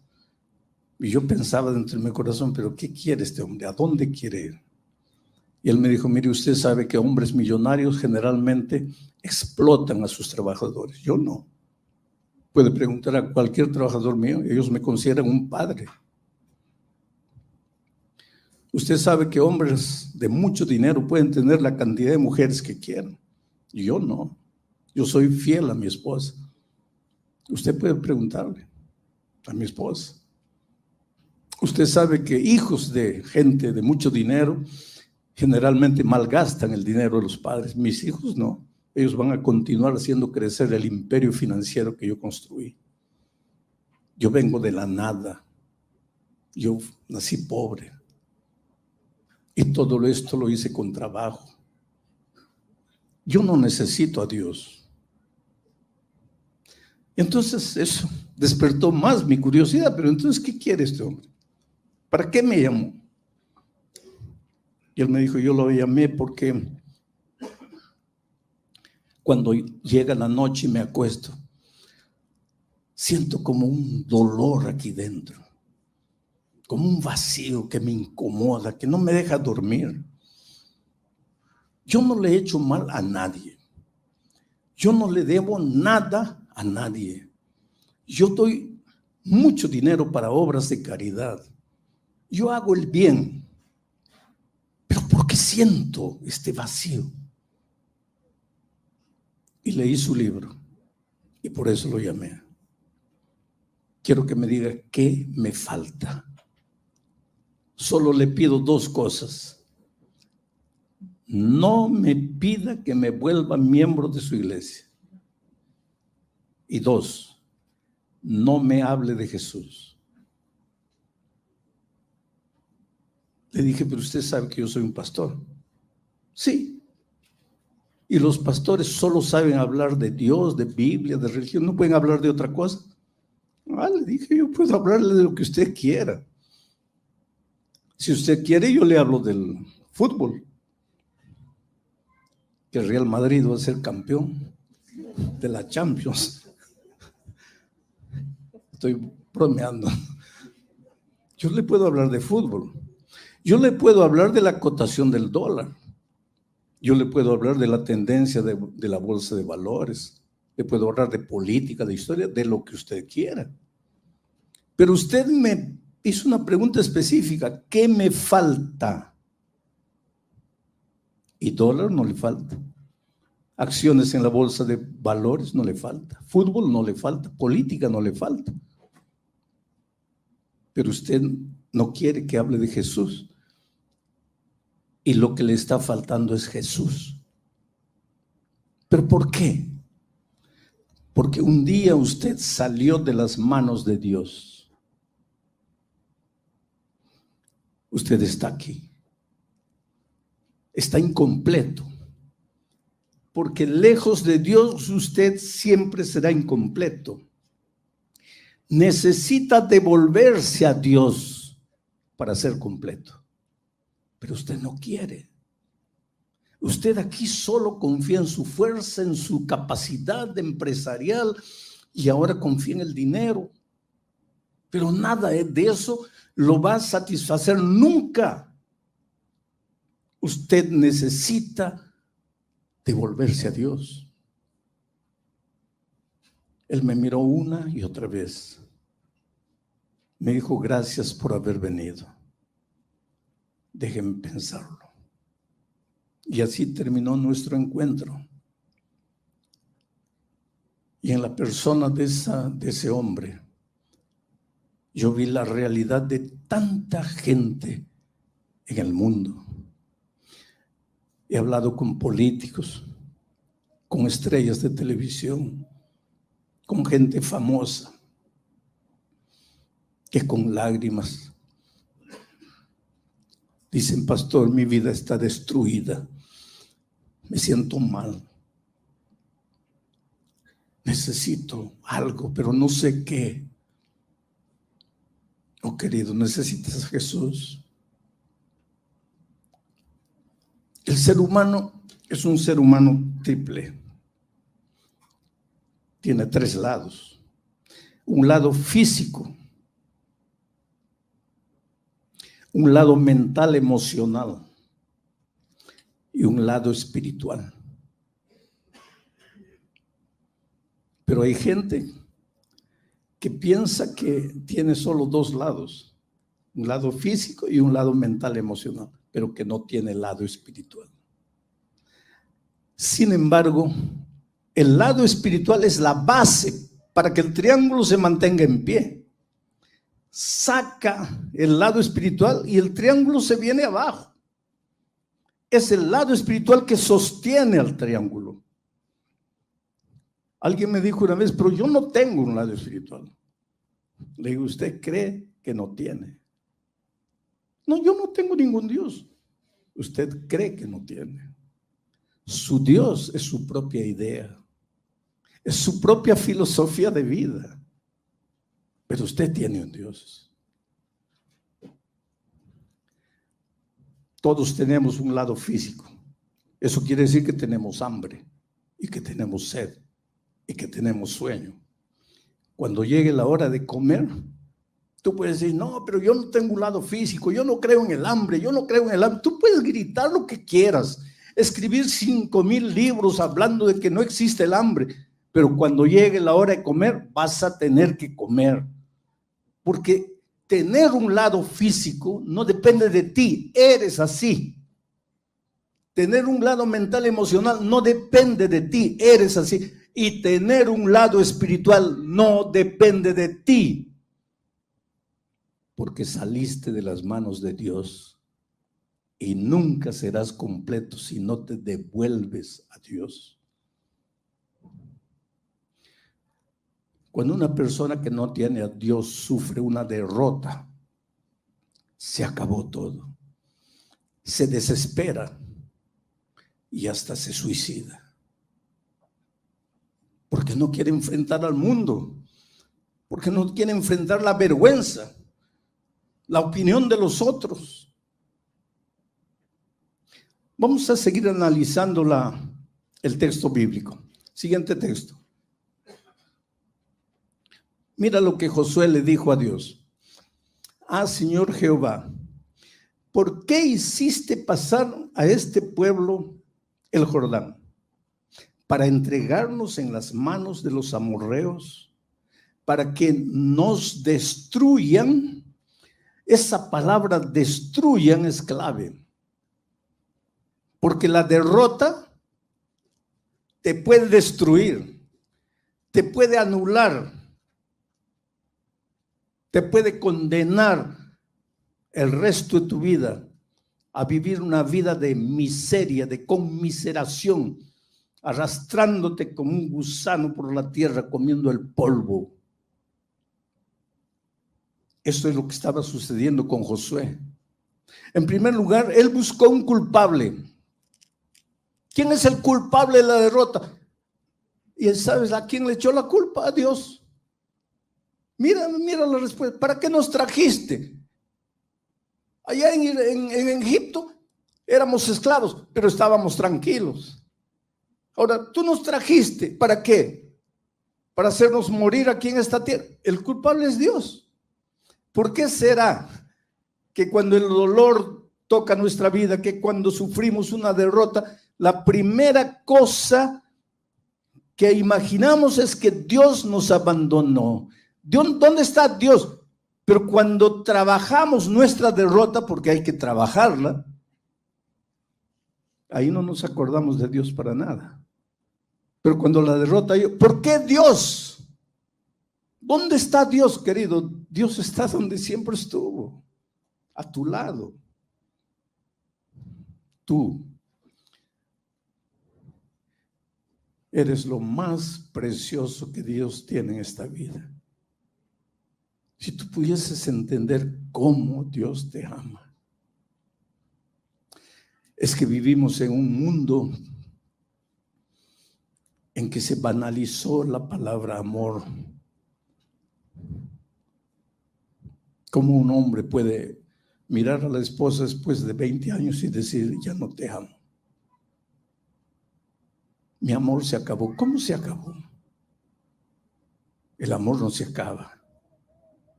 Y yo pensaba dentro de mi corazón, pero ¿qué quiere este hombre? ¿A dónde quiere ir? Y él me dijo, mire, usted sabe que hombres millonarios generalmente explotan a sus trabajadores. Yo no. Puede preguntar a cualquier trabajador mío, ellos me consideran un padre. Usted sabe que hombres de mucho dinero pueden tener la cantidad de mujeres que quieran. Y yo no. Yo soy fiel a mi esposa. Usted puede preguntarle a mi esposa. Usted sabe que hijos de gente de mucho dinero generalmente malgastan el dinero de los padres. Mis hijos no. Ellos van a continuar haciendo crecer el imperio financiero que yo construí. Yo vengo de la nada. Yo nací pobre. Y todo esto lo hice con trabajo. Yo no necesito a Dios. Entonces eso despertó más mi curiosidad. Pero entonces, ¿qué quiere este hombre? ¿Para qué me llamó? Y él me dijo, yo lo llamé porque cuando llega la noche y me acuesto, siento como un dolor aquí dentro, como un vacío que me incomoda, que no me deja dormir. Yo no le he hecho mal a nadie. Yo no le debo nada a nadie. Yo doy mucho dinero para obras de caridad. Yo hago el bien. Pero ¿por qué siento este vacío? Y leí su libro. Y por eso lo llamé. Quiero que me diga qué me falta. Solo le pido dos cosas. No me pida que me vuelva miembro de su iglesia. Y dos, no me hable de Jesús. Le dije, pero usted sabe que yo soy un pastor. Sí. Y los pastores solo saben hablar de Dios, de Biblia, de religión. No pueden hablar de otra cosa. Le dije, yo puedo hablarle de lo que usted quiera. Si usted quiere, yo le hablo del fútbol. Que el Real Madrid va a ser campeón de la Champions. Estoy bromeando. Yo le puedo hablar de fútbol. Yo le puedo hablar de la cotación del dólar. Yo le puedo hablar de la tendencia de la bolsa de valores. Le puedo hablar de política, de historia, de lo que usted quiera. Pero usted me hizo una pregunta específica. ¿Qué me falta? Y dólar no le falta. Acciones en la bolsa de valores no le falta. Fútbol no le falta. Política no le falta. Pero usted no quiere que hable de Jesús. Y lo que le está faltando es Jesús. ¿Pero por qué? Porque un día usted salió de las manos de Dios. Usted está aquí. Está incompleto. Porque lejos de Dios usted siempre será incompleto. Necesita devolverse a Dios para ser completo. Pero usted no quiere. Usted aquí solo confía en su fuerza, en su capacidad empresarial y ahora confía en el dinero. Pero nada de eso lo va a satisfacer nunca. Usted necesita devolverse a Dios. Él me miró una y otra vez. Me dijo, gracias por haber venido. Déjenme pensarlo. Y así terminó nuestro encuentro. Y en la persona de ese hombre, yo vi la realidad de tanta gente en el mundo. He hablado con políticos, con estrellas de televisión, con gente famosa, que con lágrimas dicen, pastor, mi vida está destruida, me siento mal, necesito algo, pero no sé qué. Oh, querido, necesitas a Jesús. El ser humano es un ser humano triple. Tiene 3 lados. Un lado físico, un lado mental, emocional y un lado espiritual. Pero hay gente que piensa que tiene solo 2 lados, un lado físico y un lado mental, emocional, pero que no tiene el lado espiritual. Sin embargo, el lado espiritual es la base para que el triángulo se mantenga en pie. Saca el lado espiritual y el triángulo se viene abajo. Es el lado espiritual que sostiene al triángulo. Alguien me dijo una vez, pero yo no tengo un lado espiritual. Le digo, ¿usted cree que no tiene? No, yo no tengo ningún Dios. Usted cree que no tiene. Su Dios es su propia idea. Es su propia filosofía de vida. Pero usted tiene un Dios. Todos tenemos un lado físico. Eso quiere decir que tenemos hambre y que tenemos sed y que tenemos sueño. Cuando llegue la hora de comer, tú puedes decir, no, pero yo no tengo un lado físico, yo no creo en el hambre, yo no creo en el hambre. Tú puedes gritar lo que quieras, escribir 5,000 libros hablando de que no existe el hambre, pero cuando llegue la hora de comer, vas a tener que comer. Porque tener un lado físico no depende de ti, eres así. Tener un lado mental, emocional no depende de ti, eres así. Y tener un lado espiritual no depende de ti. Porque saliste de las manos de Dios y nunca serás completo si no te devuelves a Dios. Cuando una persona que no tiene a Dios sufre una derrota, se acabó todo. Se desespera y hasta se suicida. Porque no quiere enfrentar al mundo, porque no quiere enfrentar la vergüenza, la opinión de los otros. Vamos a seguir analizando el texto bíblico. Siguiente texto. Mira lo que Josué le dijo a Dios. Ah, Señor Jehová, ¿por qué hiciste pasar a este pueblo el Jordán? Para entregarnos en las manos de los amorreos, para que nos destruyan. Esa palabra destruyan es clave, porque la derrota te puede destruir, te puede anular, te puede condenar el resto de tu vida a vivir una vida de miseria, de conmiseración, arrastrándote como un gusano por la tierra, comiendo el polvo. Esto es lo que estaba sucediendo con Josué. En primer lugar, él buscó un culpable. ¿Quién es el culpable de la derrota? Y ¿sabes a quién le echó la culpa? A Dios. Mira la respuesta. ¿Para qué nos trajiste? Allá en Egipto éramos esclavos, pero estábamos tranquilos. Ahora, tú nos trajiste, ¿para qué? Para hacernos morir aquí en esta tierra. El culpable es Dios. ¿Por qué será que cuando el dolor toca nuestra vida, que cuando sufrimos una derrota, la primera cosa que imaginamos es que Dios nos abandonó? ¿Dónde está Dios? Pero cuando trabajamos nuestra derrota, porque hay que trabajarla, ahí no nos acordamos de Dios para nada. Pero cuando la derrota, ¿por qué Dios? ¿Dónde está Dios, querido? Dios está donde siempre estuvo, a tu lado. Tú eres lo más precioso que Dios tiene en esta vida. Si tú pudieses entender cómo Dios te ama. Es que vivimos en un mundo en que se banalizó la palabra amor. ¿Cómo un hombre puede mirar a la esposa después de 20 años y decir, ya no te amo? mi amor se acabó. ¿Cómo se acabó? El amor no se acaba.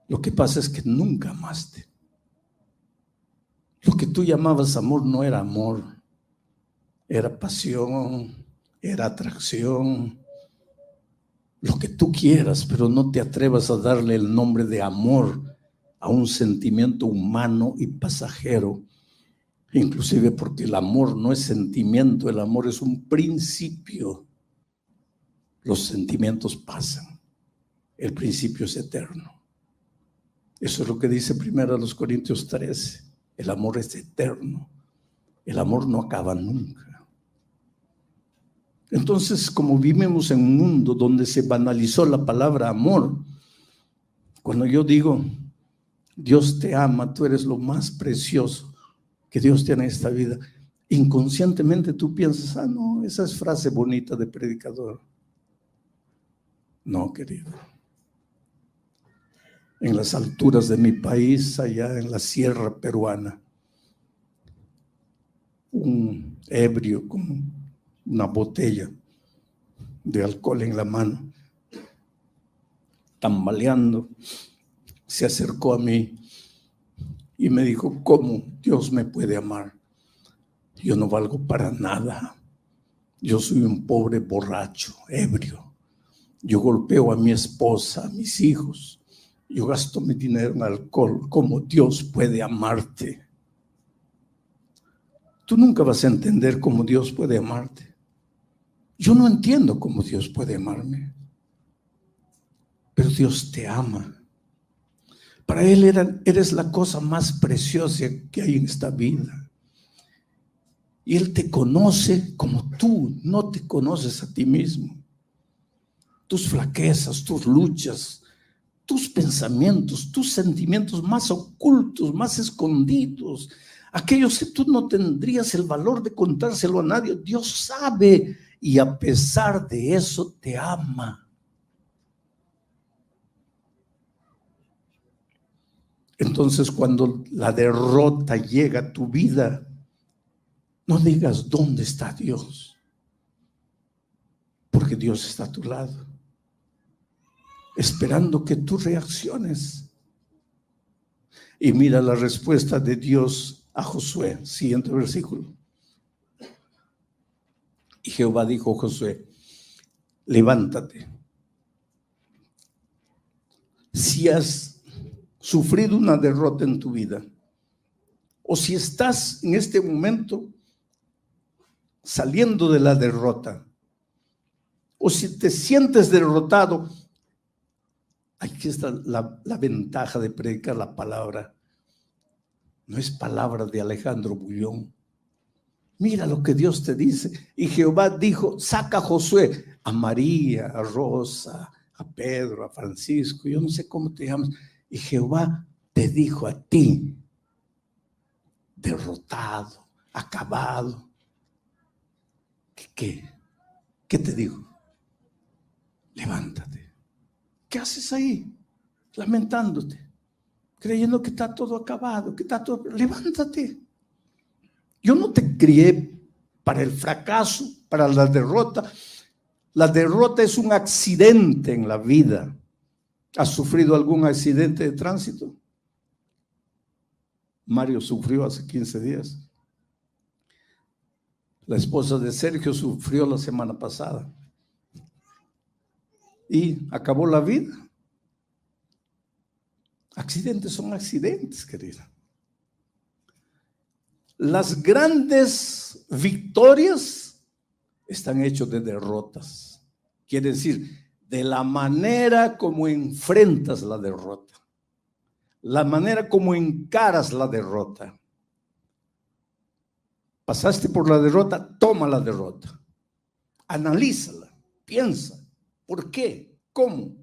Lo que pasa es que nunca amaste. Lo que tú llamabas amor no era amor, era pasión, era atracción, lo que tú quieras, pero no te atrevas a darle el nombre de amor a un sentimiento humano y pasajero, inclusive porque el amor no es sentimiento, el amor es un principio. Los sentimientos pasan, el principio es eterno. Eso es lo que dice 1 Corintios 13. El amor es eterno. El amor no acaba nunca. Entonces, como vivimos en un mundo donde se banalizó la palabra amor, cuando yo digo, Dios te ama, tú eres lo más precioso que Dios tiene en esta vida, inconscientemente tú piensas, no, esa es frase bonita de predicador. No, querido. En las alturas de mi país, allá en la sierra peruana, un ebrio con una botella de alcohol en la mano, tambaleando, se acercó a mí y me dijo, ¿cómo Dios me puede amar? Yo no valgo para nada. Yo soy un pobre borracho, ebrio. Yo golpeo a mi esposa, a mis hijos. Yo gasto mi dinero en alcohol. ¿Cómo Dios puede amarte? Tú nunca vas a entender cómo Dios puede amarte. Yo no entiendo cómo Dios puede amarme. Pero Dios te ama. Para Él eres la cosa más preciosa que hay en esta vida. Y Él te conoce como tú no te conoces a ti mismo. Tus flaquezas, tus luchas, tus pensamientos, tus sentimientos más ocultos, más escondidos, aquellos que tú no tendrías el valor de contárselo a nadie, Dios sabe y a pesar de eso te ama. Entonces, cuando la derrota llega a tu vida, no digas ¿dónde está Dios? Porque Dios está a tu lado, esperando que tú reacciones. Y mira la respuesta de Dios a Josué, siguiente versículo. Y Jehová dijo a Josué, levántate. Si has sufrido una derrota en tu vida, o si estás en este momento saliendo de la derrota, o si te sientes derrotado, aquí está la ventaja de predicar la palabra. No es palabra de Alejandro Bullón. Mira lo que Dios te dice. Y Jehová dijo, saca a Josué, a María, a Rosa, a Pedro, a Francisco, yo no sé cómo te llamas. Y Jehová te dijo a ti, derrotado, acabado. ¿Qué te dijo? Levántate. ¿Qué haces ahí? Lamentándote, creyendo que está todo acabado, que está todo... Levántate. Yo no te crié para el fracaso, para la derrota. La derrota es un accidente en la vida. ¿Has sufrido algún accidente de tránsito? Mario sufrió hace 15 días. La esposa de Sergio sufrió la semana pasada. Y acabó la vida. Accidentes son accidentes, querida. Las grandes victorias están hechas de derrotas. Quiere decir, de la manera como enfrentas la derrota, la manera como encaras la derrota. Pasaste por la derrota, toma la derrota. Analízala, piensa. ¿Por qué? ¿Cómo?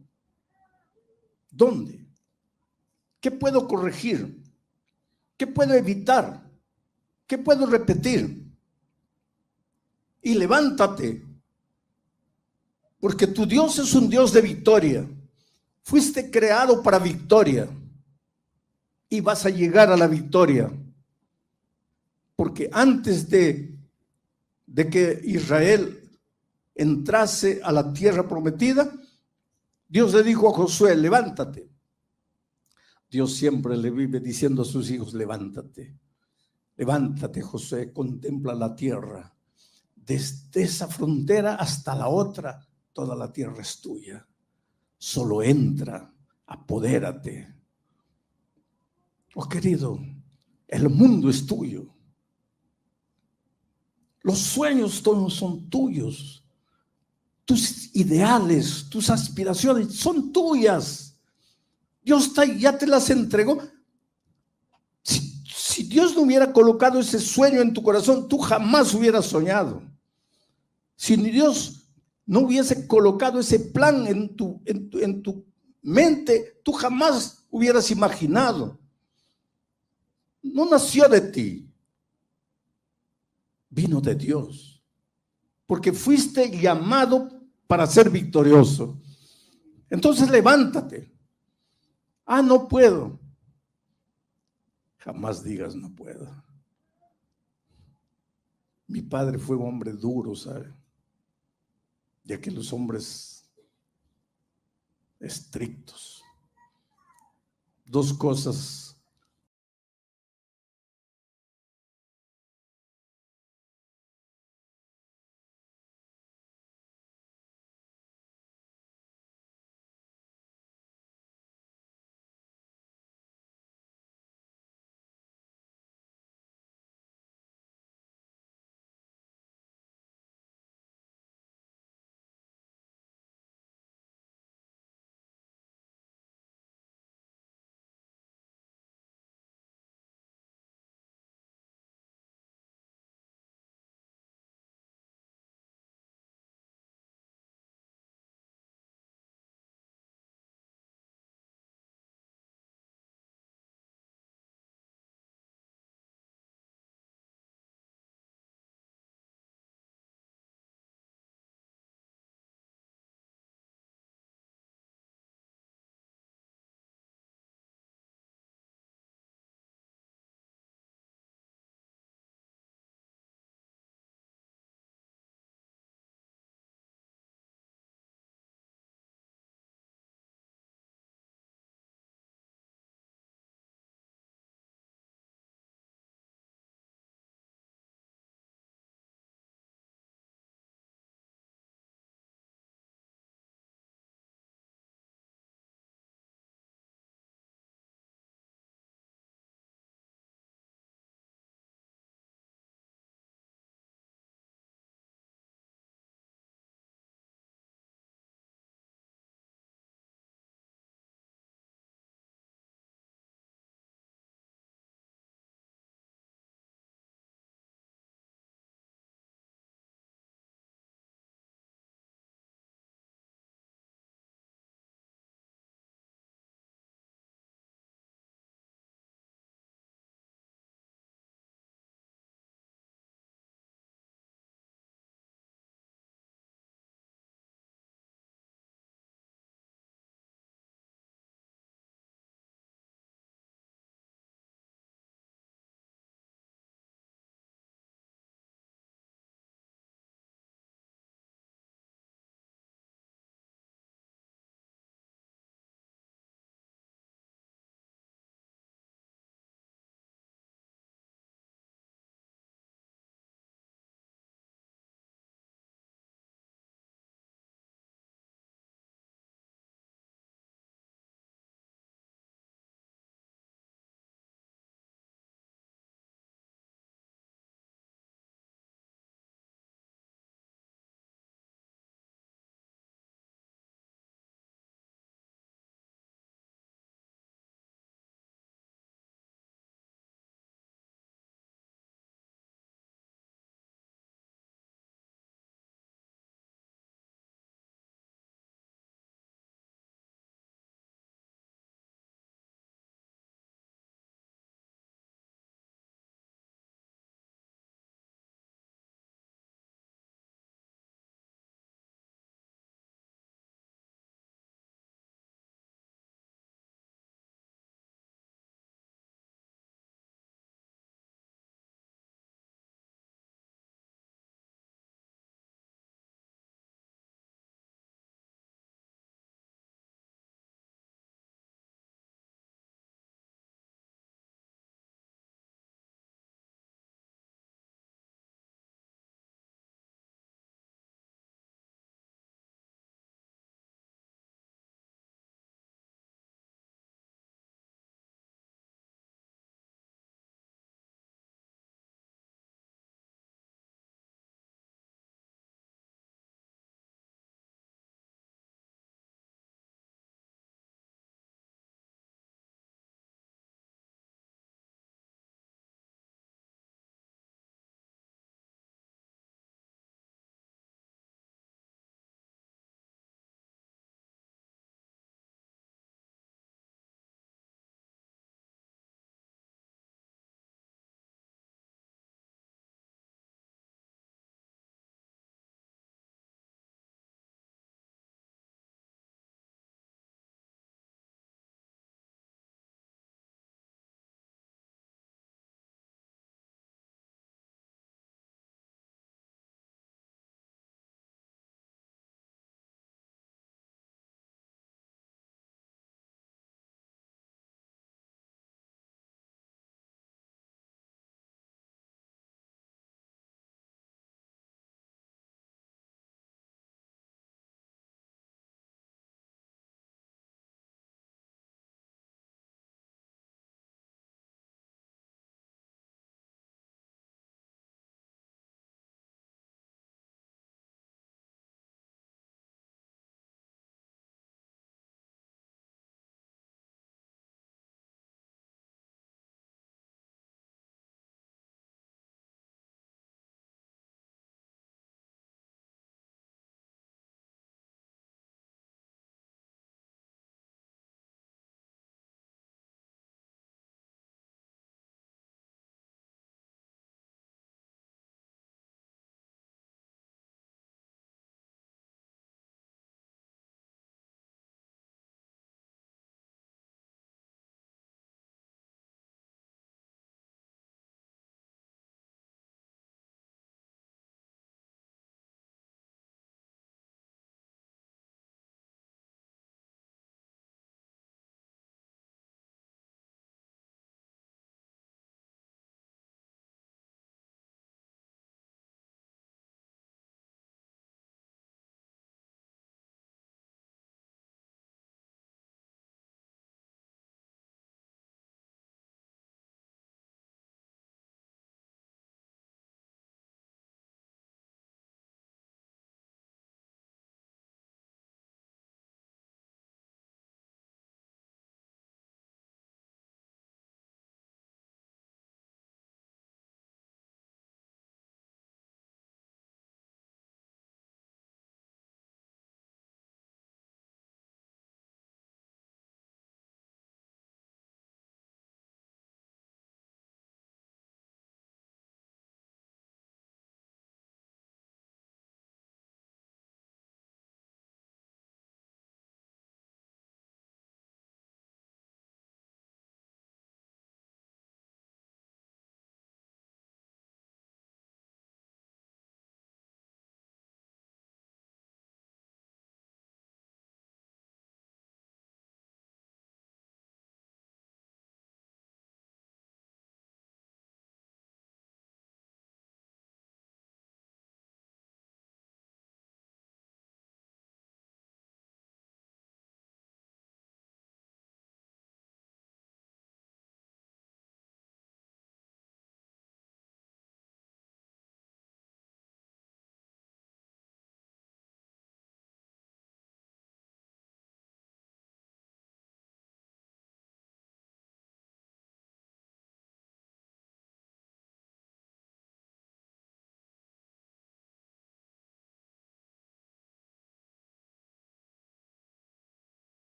¿Dónde? ¿Qué puedo corregir? ¿Qué puedo evitar? ¿Qué puedo repetir? Y levántate, porque tu Dios es un Dios de victoria. Fuiste creado para victoria y vas a llegar a la victoria. Porque antes de que Israel entrase a la tierra prometida, Dios le dijo a Josué, levántate. Dios siempre le vive diciendo a sus hijos, levántate. Levántate, Josué, contempla la tierra. Desde esa frontera hasta la otra, toda la tierra es tuya. Solo entra, apodérate. Oh, querido, el mundo es tuyo. Los sueños todos son tuyos. Tus ideales, tus aspiraciones son tuyas. Dios ya te las entregó. Si Dios no hubiera colocado ese sueño en tu corazón, tú jamás hubieras soñado. Si Dios no hubiese colocado ese plan en tu mente, tú jamás hubieras imaginado. No nació de ti, vino de Dios, porque fuiste llamado para ser victorioso. Entonces levántate. Ah, no puedo. Jamás digas no puedo. Mi padre fue un hombre duro, ¿sabe? Ya que los hombres estrictos. Dos cosas